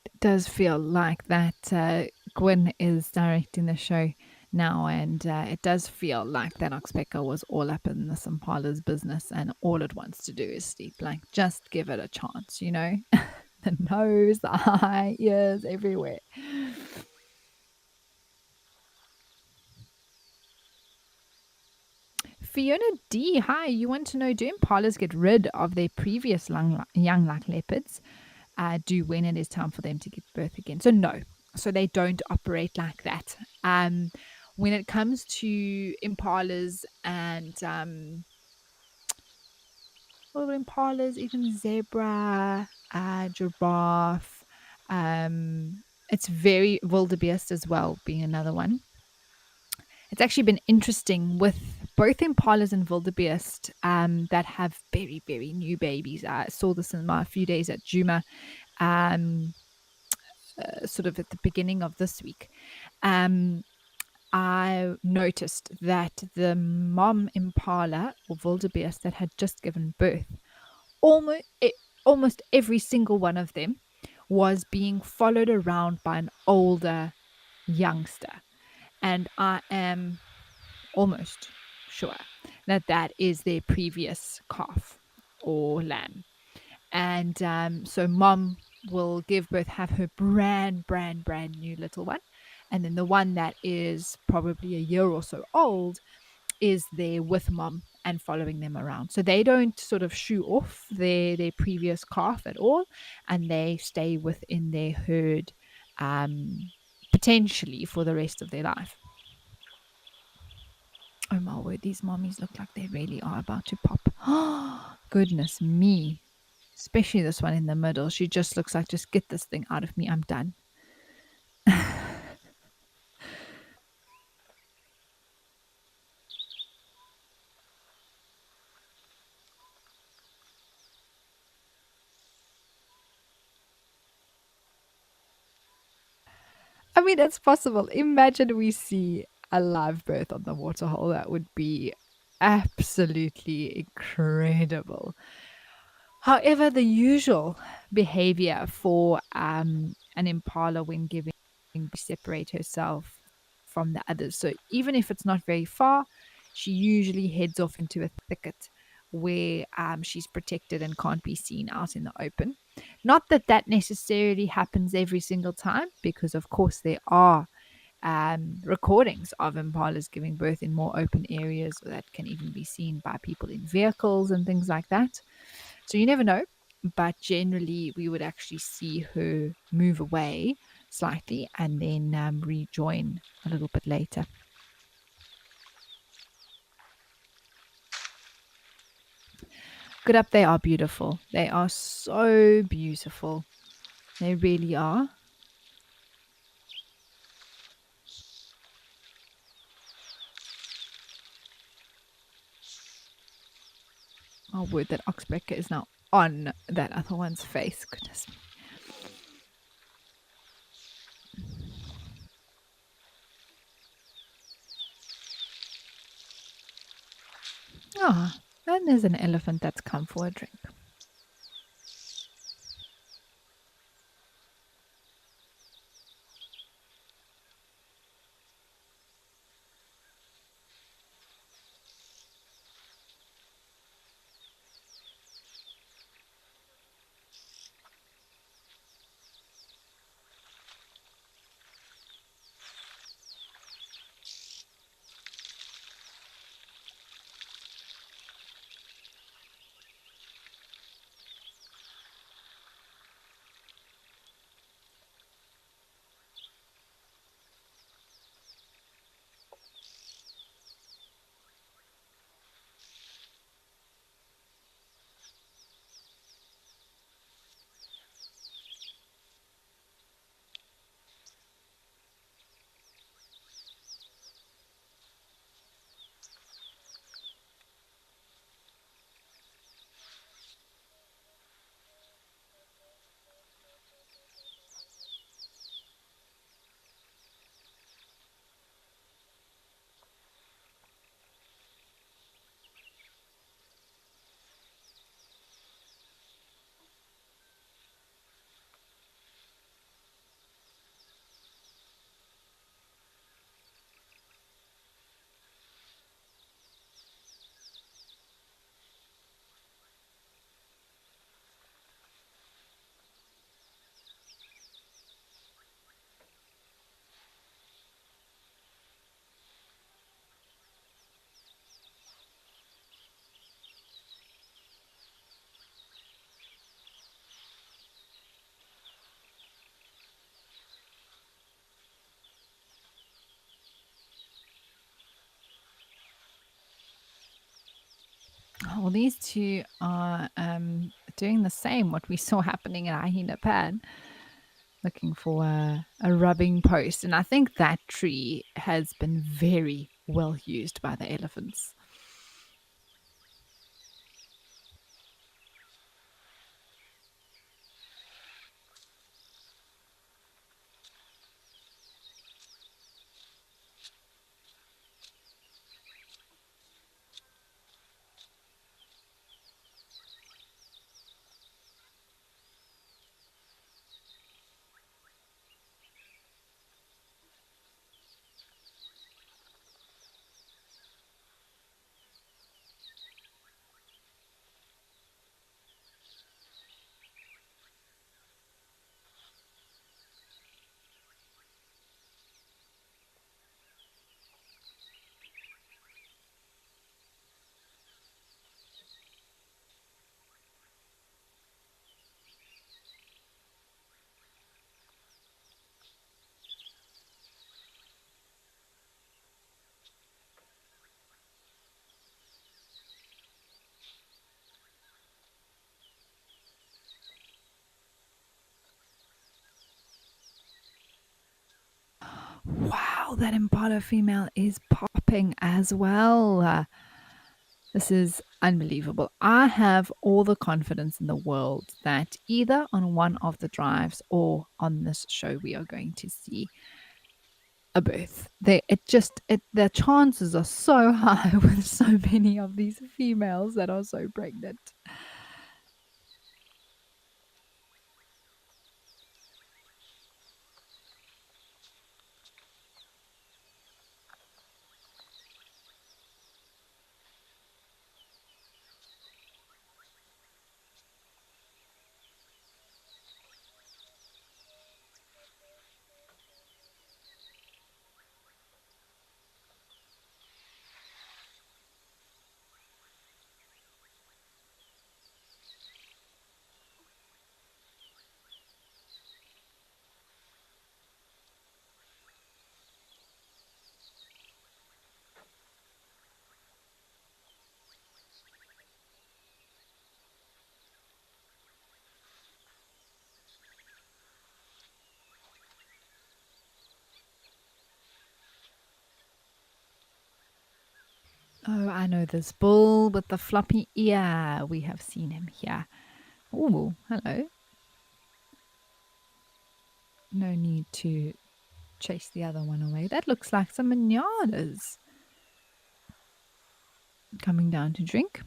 It does feel like that Gwyn is directing the show now, and it does feel like that Oxpecker was all up in this impala's business, and all it wants to do is sleep. Like, just give it a chance, you know? The nose, the eye, ears, everywhere. Fiona D, hi. You want to know, do impalas get rid of their previous young like leopards? Do when it is time for them to give birth again? So no, so they don't operate like that. When it comes to impalas and impalas, even zebra, giraffe, it's very wildebeest as well, being another one. It's actually been interesting with both impalas and wildebeest that have very, very new babies. I saw this in my few days at Juma, um, sort of at the beginning of this week. I noticed that the mom impala or wildebeest that had just given birth, almost almost every single one of them was being followed around by an older youngster, and I am almost sure that that is their previous calf or lamb. And so mom will give birth, have her brand new little one. And then the one that is probably a year or so old is there with mom and following them around. So they don't sort of shoo off their previous calf at all, and they stay within their herd potentially for the rest of their life. Oh my word, these mommies look like they really are about to pop. Oh, goodness me. Especially this one in the middle. She just looks like, just get this thing out of me. I'm done. I mean, it's possible. Imagine we see a live birth on the waterhole. That would be absolutely incredible. However, the usual behavior for an impala when giving to separate herself from the others. So even if it's not very far, she usually heads off into a thicket where she's protected and can't be seen out in the open. Not that that necessarily happens every single time, because of course there are recordings of impalas giving birth in more open areas that can even be seen by people in vehicles and things like that. So you never know, but generally we would actually see her move away slightly and then rejoin a little bit later. Good up, they are beautiful. They are so beautiful. They really are. Oh, word, that oxpecker is now on that other one's face. Goodness me. Ah, and there's an elephant that's come for a drink. I Well, these two are doing the same, what we saw happening in Ahina Pan, looking for a rubbing post. And I think that tree has been very well used by the elephants. Wow, that Impala female is popping as well. This is unbelievable. I have all the confidence in the world that either on one of the drives or on this show, we are going to see a birth. The chances are so high with so many of these females that are so pregnant. Oh, I know this bull with the floppy ear. We have seen him here. Oh, hello. No need to chase the other one away. That looks like some manadas coming down to drink.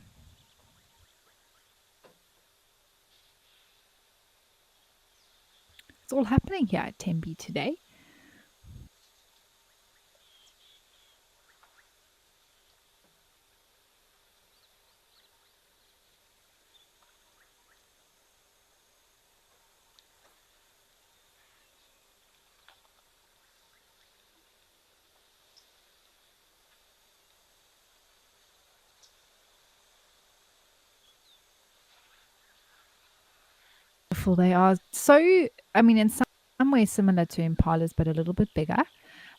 It's all happening here at Tembe today. Beautiful they are. So, I mean, in some ways similar to impalas, but a little bit bigger.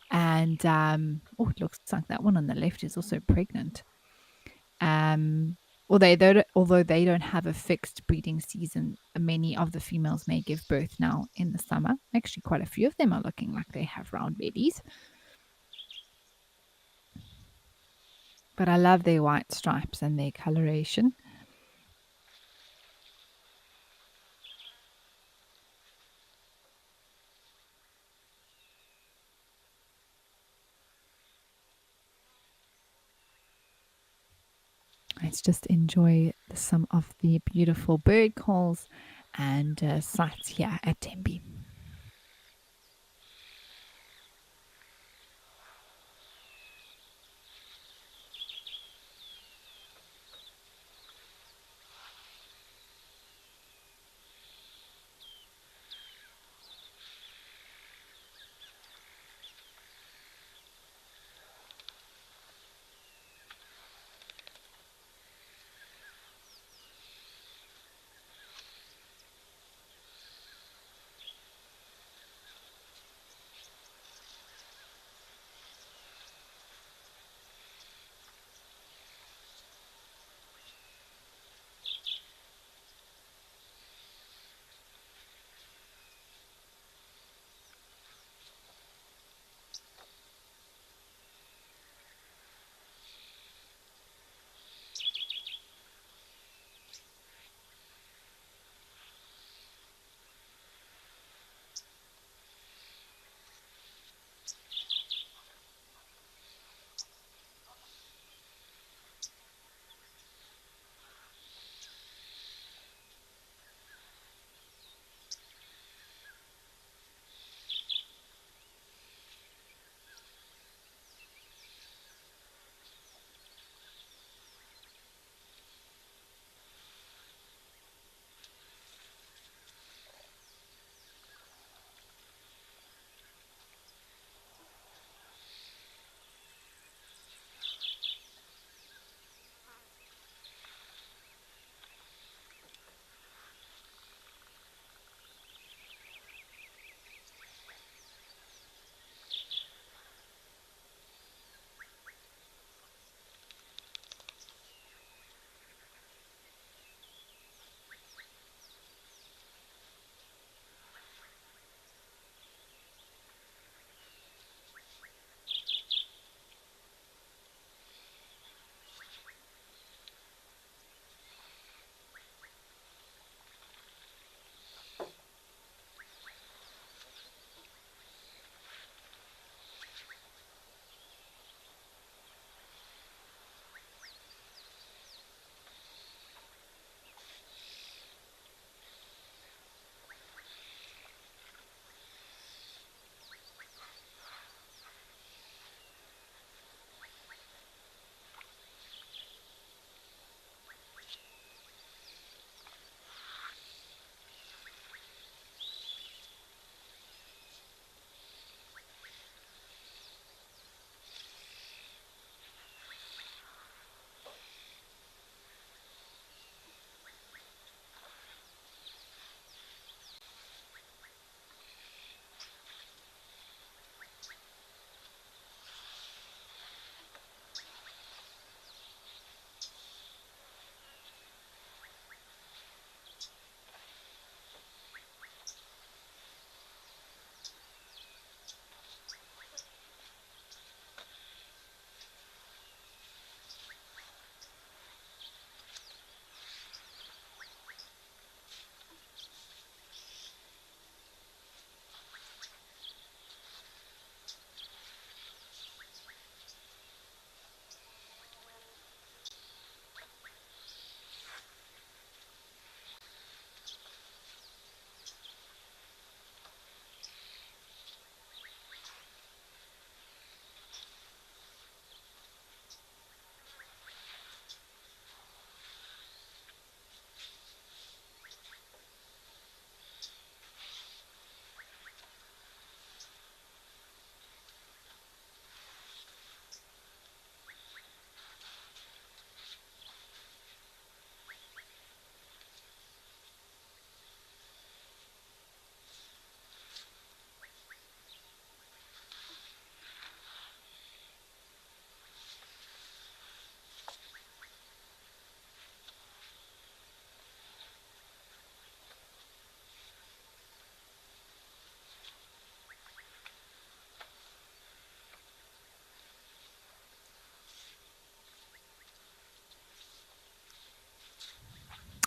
And oh, it looks like that one on the left is also pregnant. Um, although they don't have a fixed breeding season, many of the females may give birth now in the summer. Actually, quite a few of them are looking like they have round babies. But I love their white stripes and their coloration. Let's just enjoy some of the beautiful bird calls and sights here at Tembe.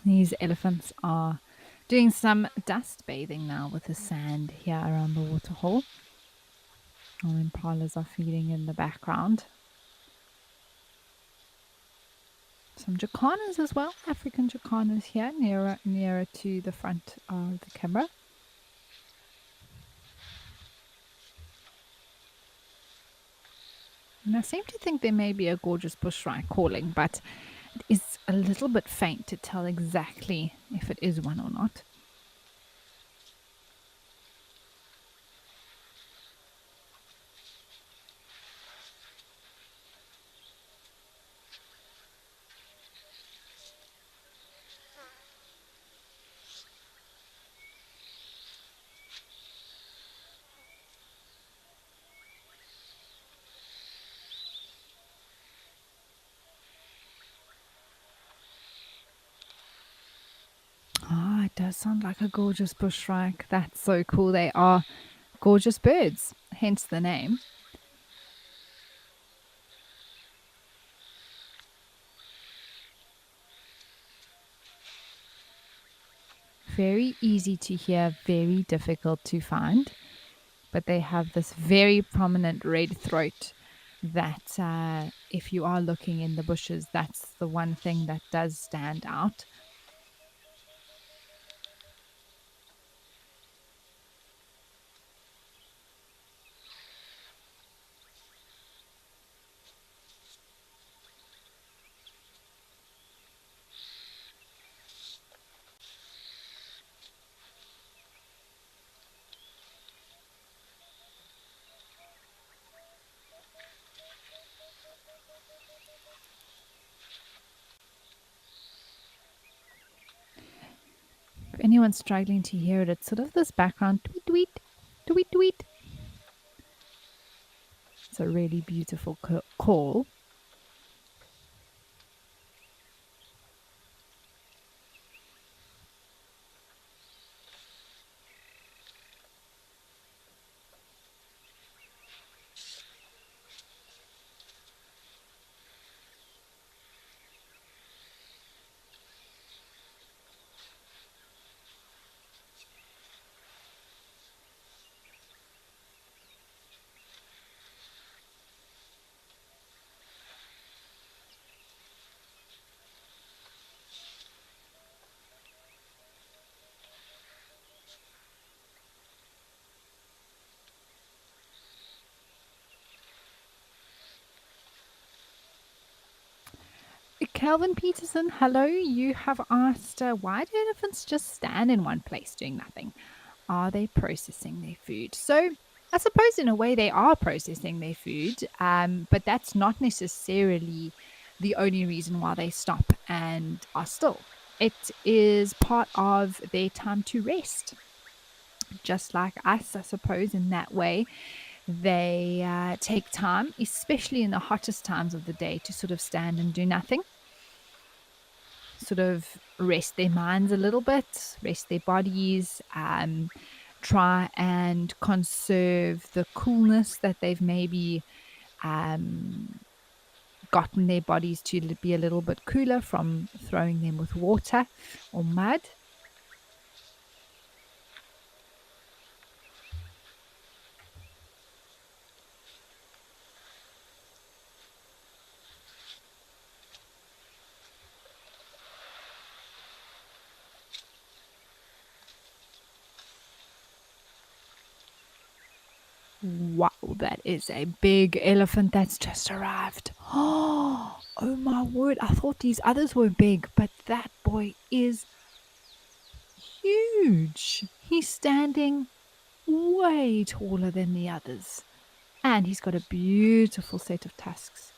These elephants are doing some dust bathing now with the sand here around the waterhole. Our impalas are feeding in the background. Some jacanas as well, African jacanas here, nearer to the front of the camera. And I seem to think there may be a gorgeous bushshrike calling, but it is a little bit faint to tell exactly if it is one or not. Ah, it does sound like a gorgeous bushshrike. That's so cool. They are gorgeous birds, hence the name. Very easy to hear, very difficult to find. But they have this very prominent red throat that if you are looking in the bushes, that's the one thing that does stand out. If anyone's struggling to hear it, it's sort of this background tweet, tweet, tweet, tweet. It's a really beautiful call. Calvin Peterson, hello. You have asked, why do elephants just stand in one place doing nothing? Are they processing their food? So, I suppose in a way they are processing their food, but that's not necessarily the only reason why they stop and are still. It is part of their time to rest, just like us, I suppose, in that way. They take time, especially in the hottest times of the day, to sort of stand and do nothing, sort of rest their minds a little bit, rest their bodies, try and conserve the coolness that they've maybe gotten their bodies to be a little bit cooler from throwing them with water or mud. Wow, that is a big elephant that's just arrived. Oh my word, I thought these others were big, but that boy is huge. He's standing way taller than the others. And he's got a beautiful set of tusks.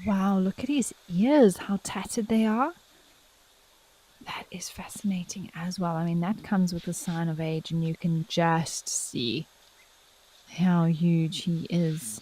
Wow, look at his ears, how tattered they are. That is fascinating as well. I mean, that comes with a sign of age, and you can just see how huge he is.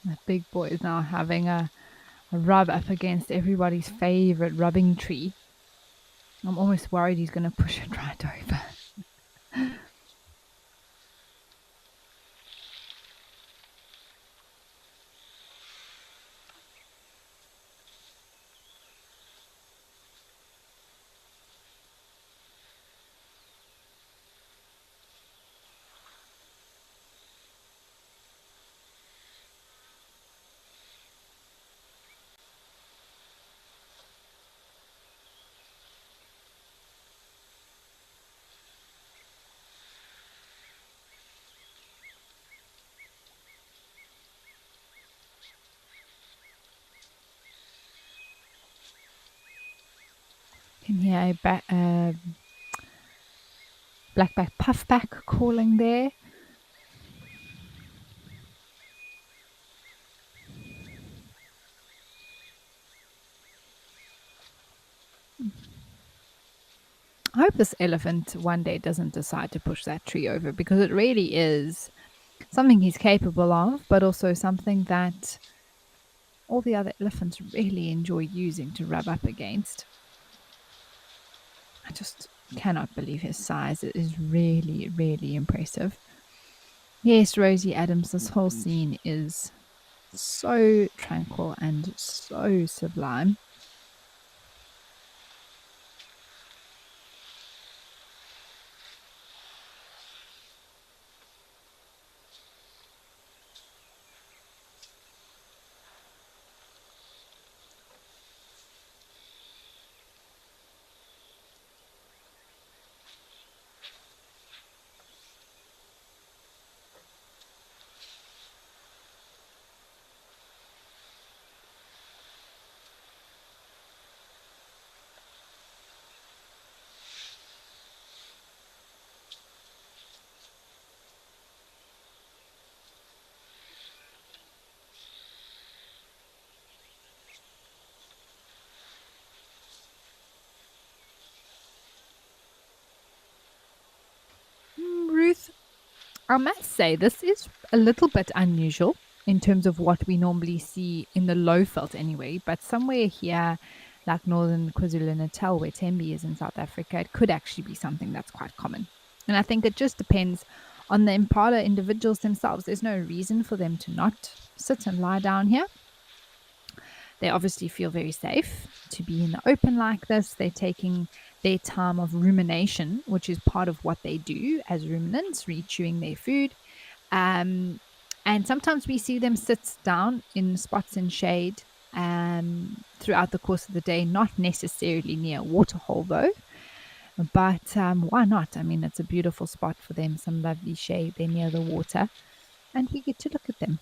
That big boy is now having a rub up against everybody's favorite rubbing tree. I'm almost worried he's going to push it right over. Can hear a blackback puffback calling there. I hope this elephant one day doesn't decide to push that tree over, because it really is something he's capable of, but also something that all the other elephants really enjoy using to rub up against. I just cannot believe his size. It is really, really impressive. Yes, Rosie Adams, this whole scene is so tranquil and so sublime. Ruth, I must say, this is a little bit unusual in terms of what we normally see in the low veld anyway, but somewhere here, like northern KwaZulu-Natal, where Tembe is in South Africa, it could actually be something that's quite common. And I think it just depends on the Impala individuals themselves. There's no reason for them to not sit and lie down here. They obviously feel very safe to be in the open like this. They're taking their time of rumination, which is part of what they do as ruminants, re-chewing their food. And sometimes we see them sit down in spots in shade throughout the course of the day, not necessarily near a waterhole though. But why not? I mean, it's a beautiful spot for them, some lovely shade. They're near the water, and we get to look at them.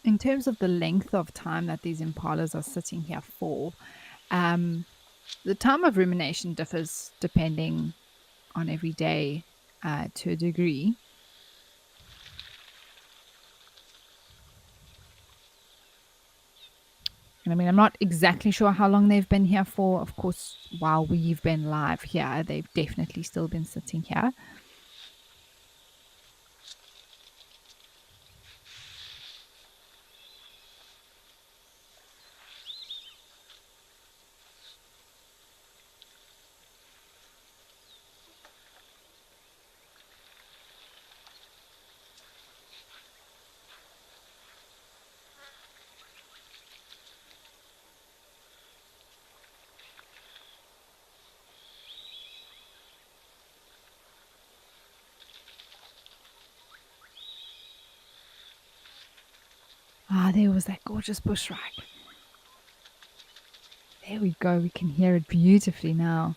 In terms of the length of time that these impalas are sitting here for, um, the time of rumination differs depending on every day to a degree. And I mean, I'm not exactly sure how long they've been here for. Of course, while we've been live here, they've definitely still been sitting here. Ah, there was that gorgeous bushrack. There we go. We can hear it beautifully now.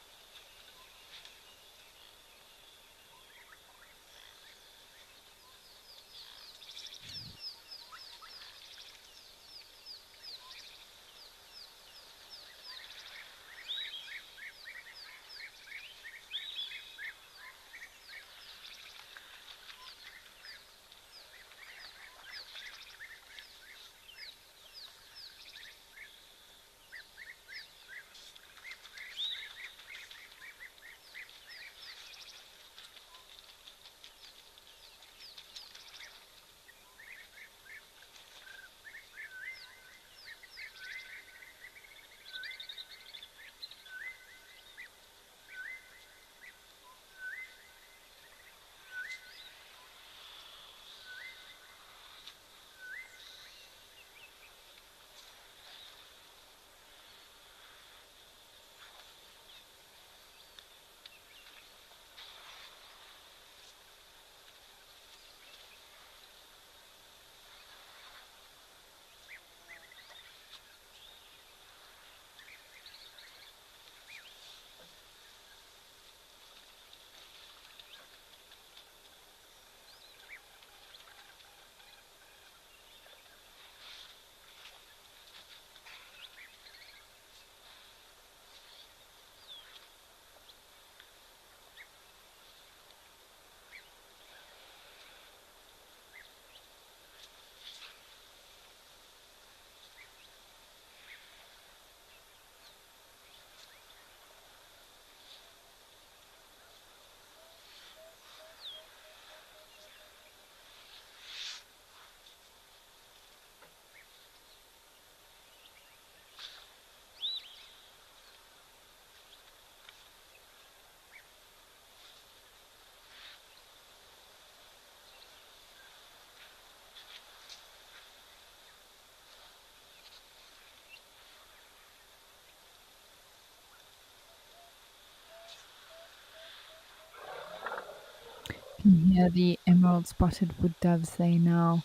You can hear the emerald spotted wood doves there now.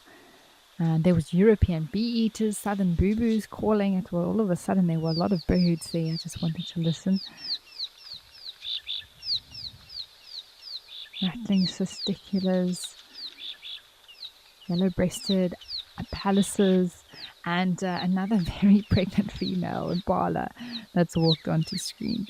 And there was European bee eaters, southern boo-boos calling it. Well, all of a sudden there were a lot of birds there. I just wanted to listen. Rattling cisticulars, yellow-breasted palaces, and another very pregnant female impala that's walked onto screen.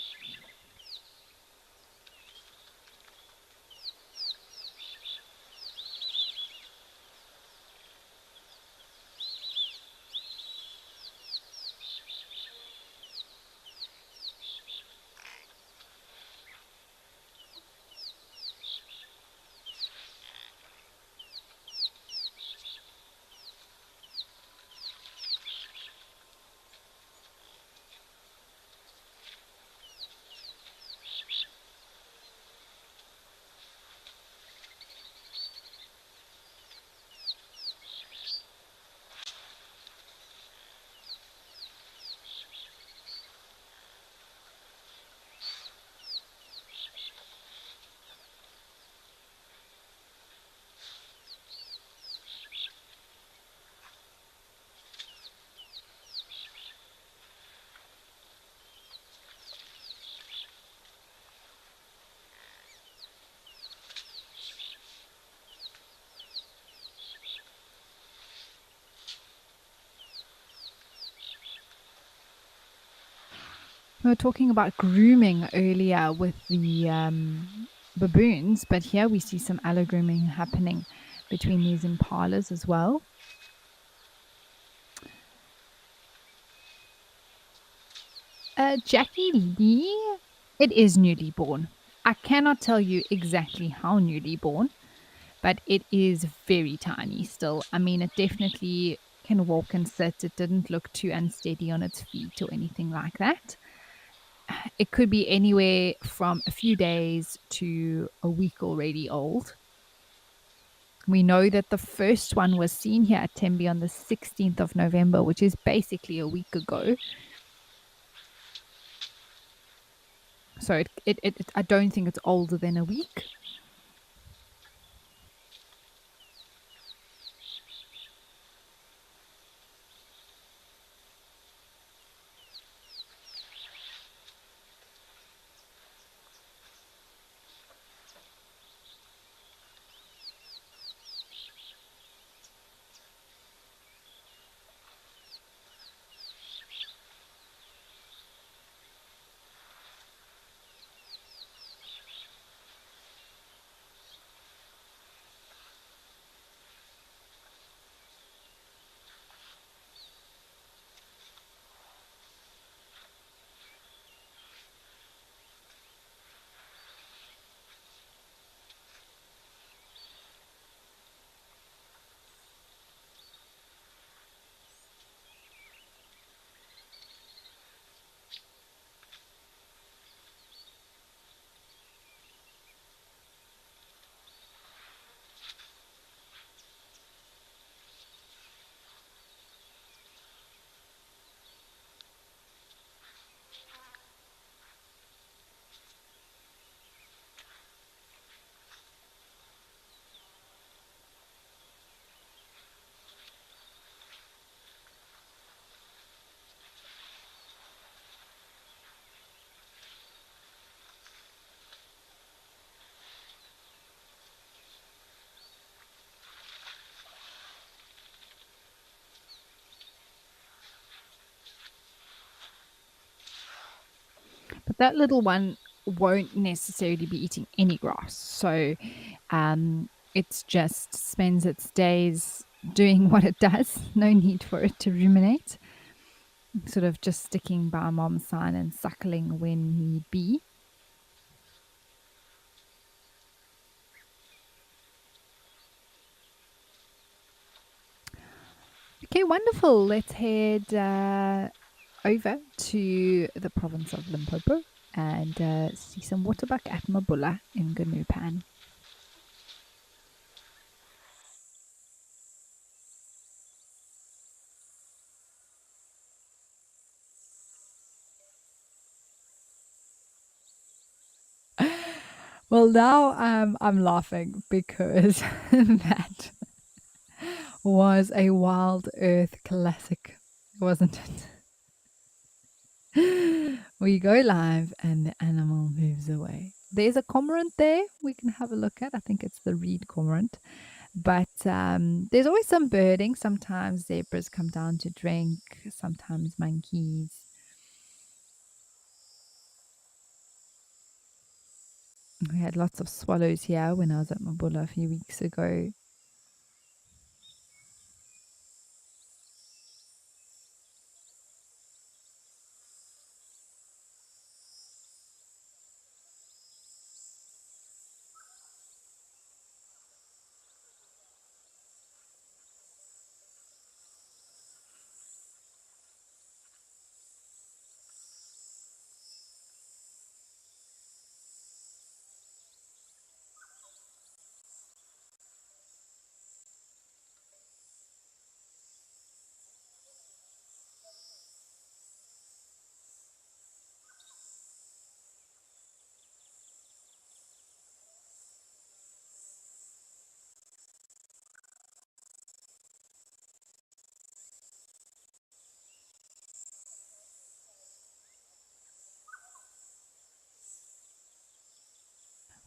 We were talking about grooming earlier with the baboons, but here we see some allo grooming happening between these impalas as well. Jackie Lee, it is newly born. I cannot tell you exactly how newly born, but it is very tiny still. I mean, it definitely can walk and sit. It didn't look too unsteady on its feet or anything like that. It could be anywhere from a few days to a week already old. We know that the first one was seen here at Tembe on the 16th of November, which is basically a week ago. So I don't think it's older than a week. But that little one won't necessarily be eating any grass. So it just spends its days doing what it does. No need for it to ruminate. Sort of just sticking by mom's side and suckling when need be. Okay, wonderful. Let's head over to the province of Limpopo and see some waterbuck at Mabula in Ganupan. Well, now I'm laughing because that was a Wild Earth classic, wasn't it? We go live and the animal moves away. There's a cormorant there we can have a look at. I think it's the reed cormorant. But there's always some birding. Sometimes zebras come down to drink, sometimes monkeys. We had lots of swallows here when I was at Mabula a few weeks ago.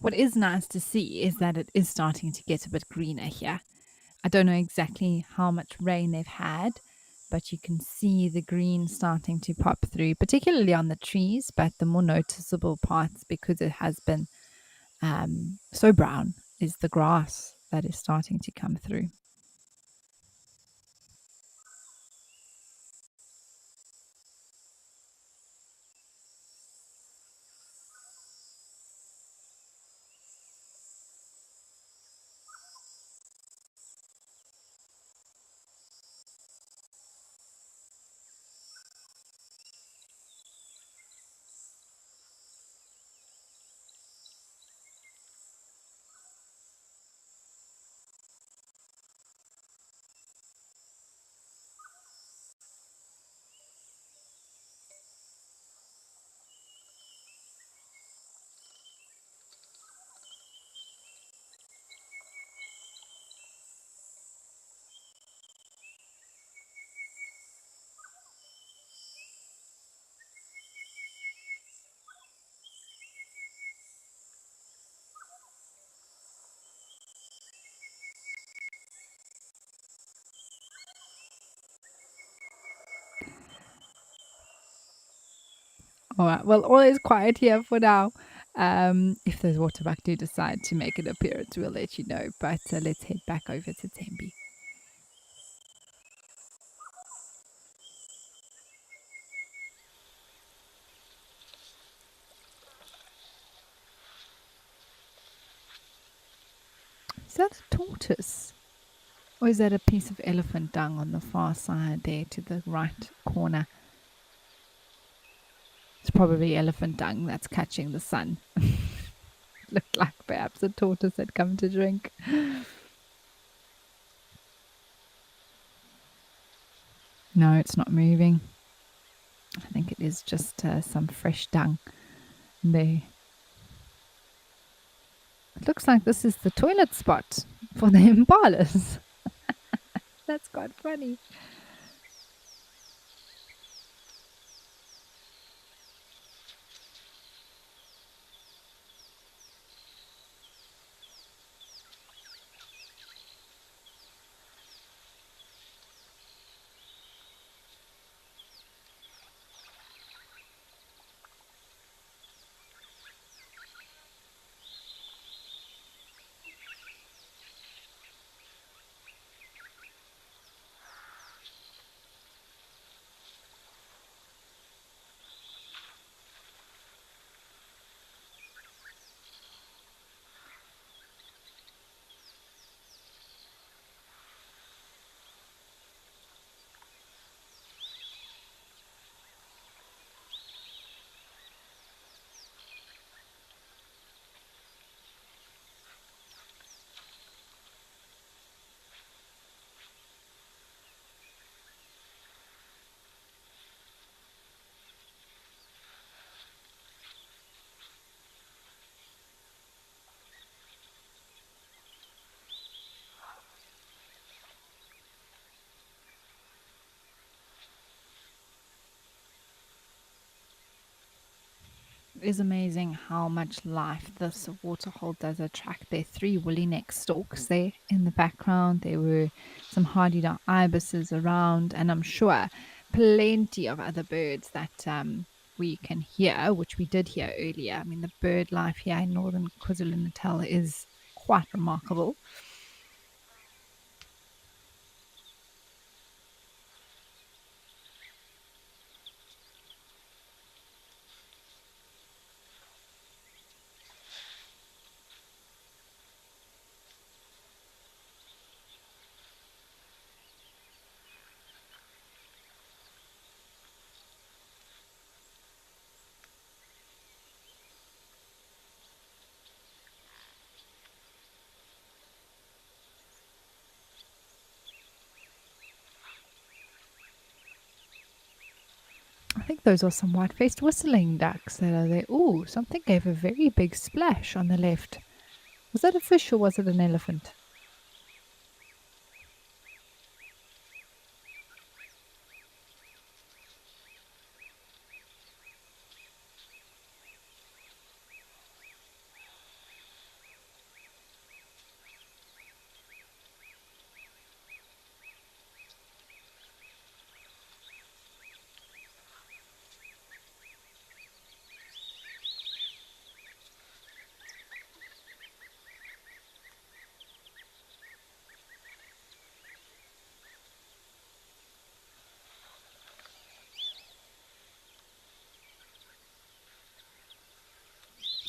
What is nice to see is that it is starting to get a bit greener here. I don't know exactly how much rain they've had, but you can see the green starting to pop through, particularly on the trees, but the more noticeable parts, because it has been so brown, is the grass that is starting to come through. All right. Well, all is quiet here for now. If those waterbuck do decide to make an appearance, we'll let you know. But let's head back over to Tembi. Is that a tortoise? Or is that a piece of elephant dung on the far side there to the right corner? It's probably elephant dung that's catching the sun. Looked like perhaps a tortoise had come to drink. No, it's not moving. I think it is just some fresh dung there. It looks like this is the toilet spot for the impalas. That's quite funny. It is amazing how much life this waterhole does attract. There are 3 woolly neck storks there in the background. There were some hardy ibises around, and I'm sure plenty of other birds that we can hear, which we did hear earlier. I mean, the bird life here in northern KwaZulu-Natal is quite remarkable. I think those are some white-faced whistling ducks that are there. Oh, something gave a very big splash on the left. Was that a fish or was it an elephant?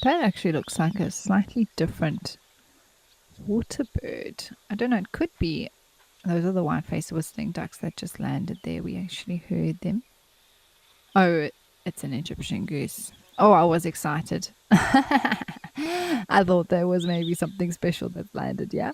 That actually looks like a slightly different water bird. I don't know, it could be those are the white-faced whistling ducks that just landed there. We actually heard them. Oh, it's an Egyptian goose. Oh, I was excited. I thought there was maybe something special that landed, yeah?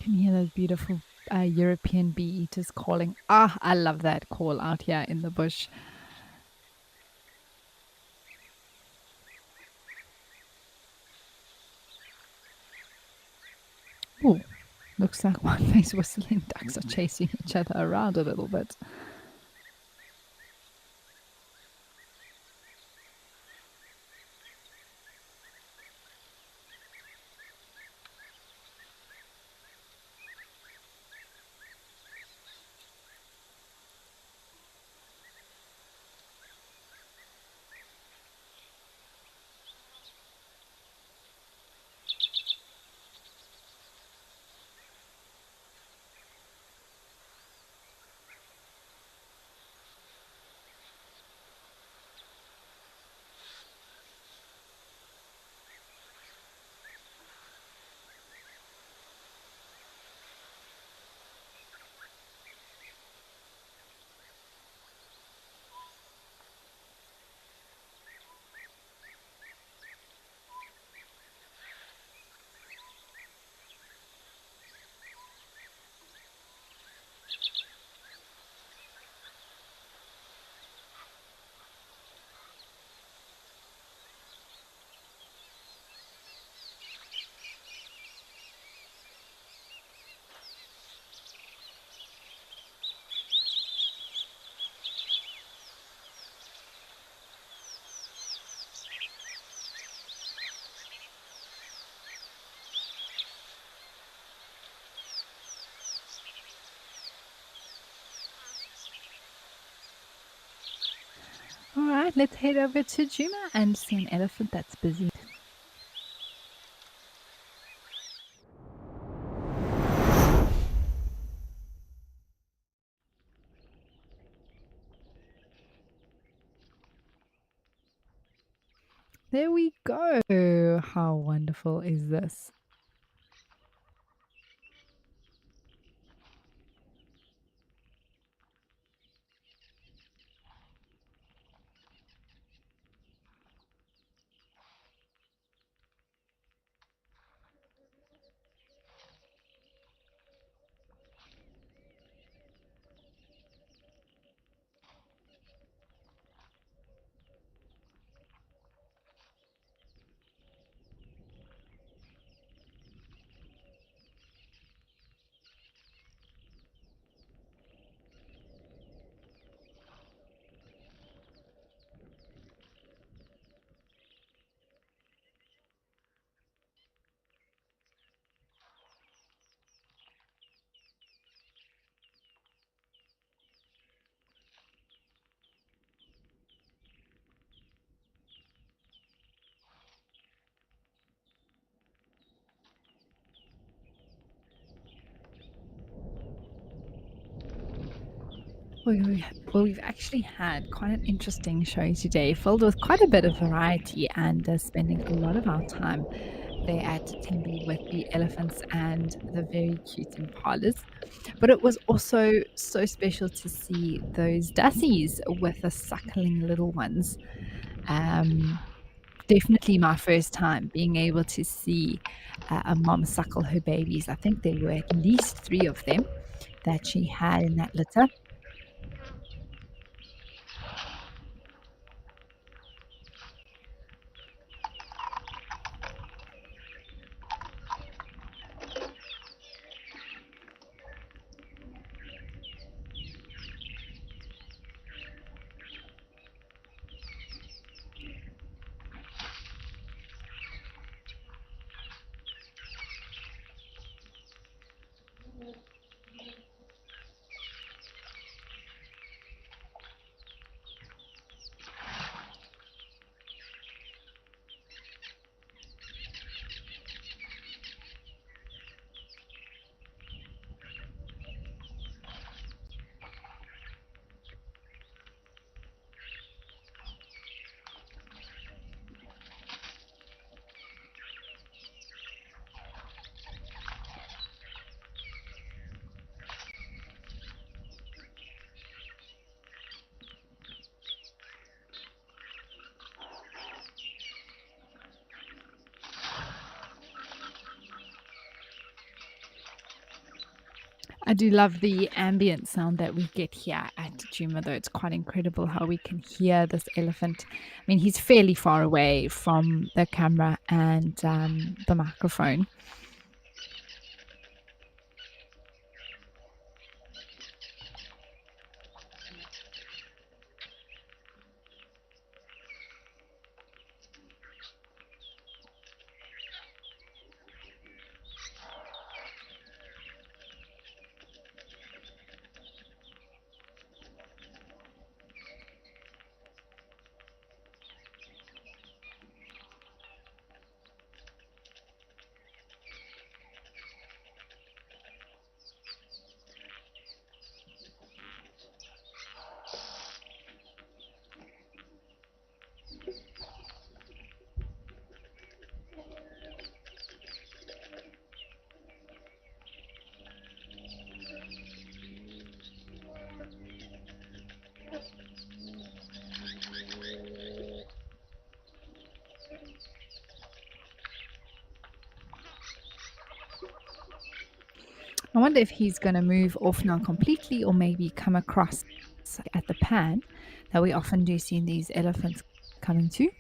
Can you hear those beautiful European bee eaters calling? Ah, I love that call out here in the bush. Oh, looks like one-faced whistling ducks are chasing each other around a little bit. All right, let's head over to Juma and see an elephant that's busy. There we go. How wonderful is this? Well, we've actually had quite an interesting show today, filled with quite a bit of variety and spending a lot of our time there at Tembe with the elephants and the very cute impalas. But it was also so special to see those dassies with the suckling little ones. Definitely my first time being able to see a mom suckle her babies. I think there were at least 3 of them that she had in that litter. I do love the ambient sound that we get here at Juma, though. It's quite incredible how we can hear this elephant. I mean, he's fairly far away from the camera and the microphone. I wonder if he's going to move off now completely or maybe come across at the pan that we often do see in these elephants coming to.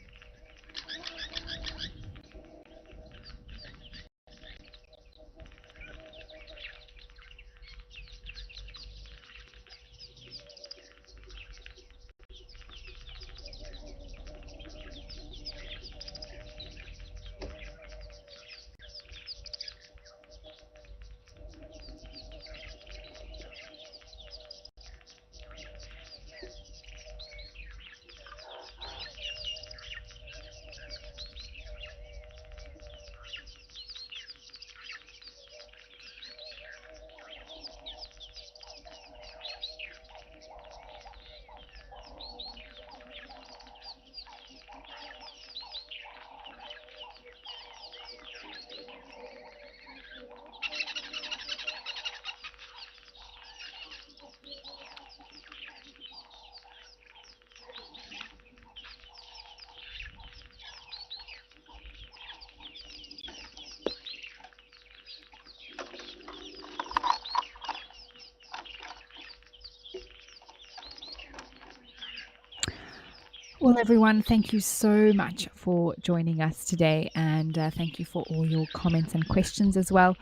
Well, everyone, thank you so much for joining us today. And thank you for all your comments and questions as well.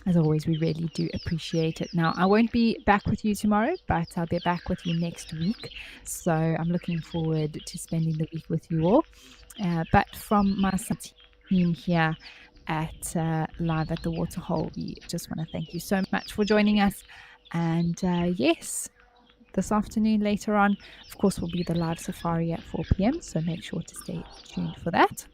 As always, we really do appreciate it. Now, I won't be back with you tomorrow, but I'll be back with you next week. So I'm looking forward to spending the week with you all. But from my team here at Live at the Waterhole, we just want to thank you so much for joining us. And yes, this afternoon later on, of course, will be the live safari at 4 p.m. So make sure to stay tuned for that.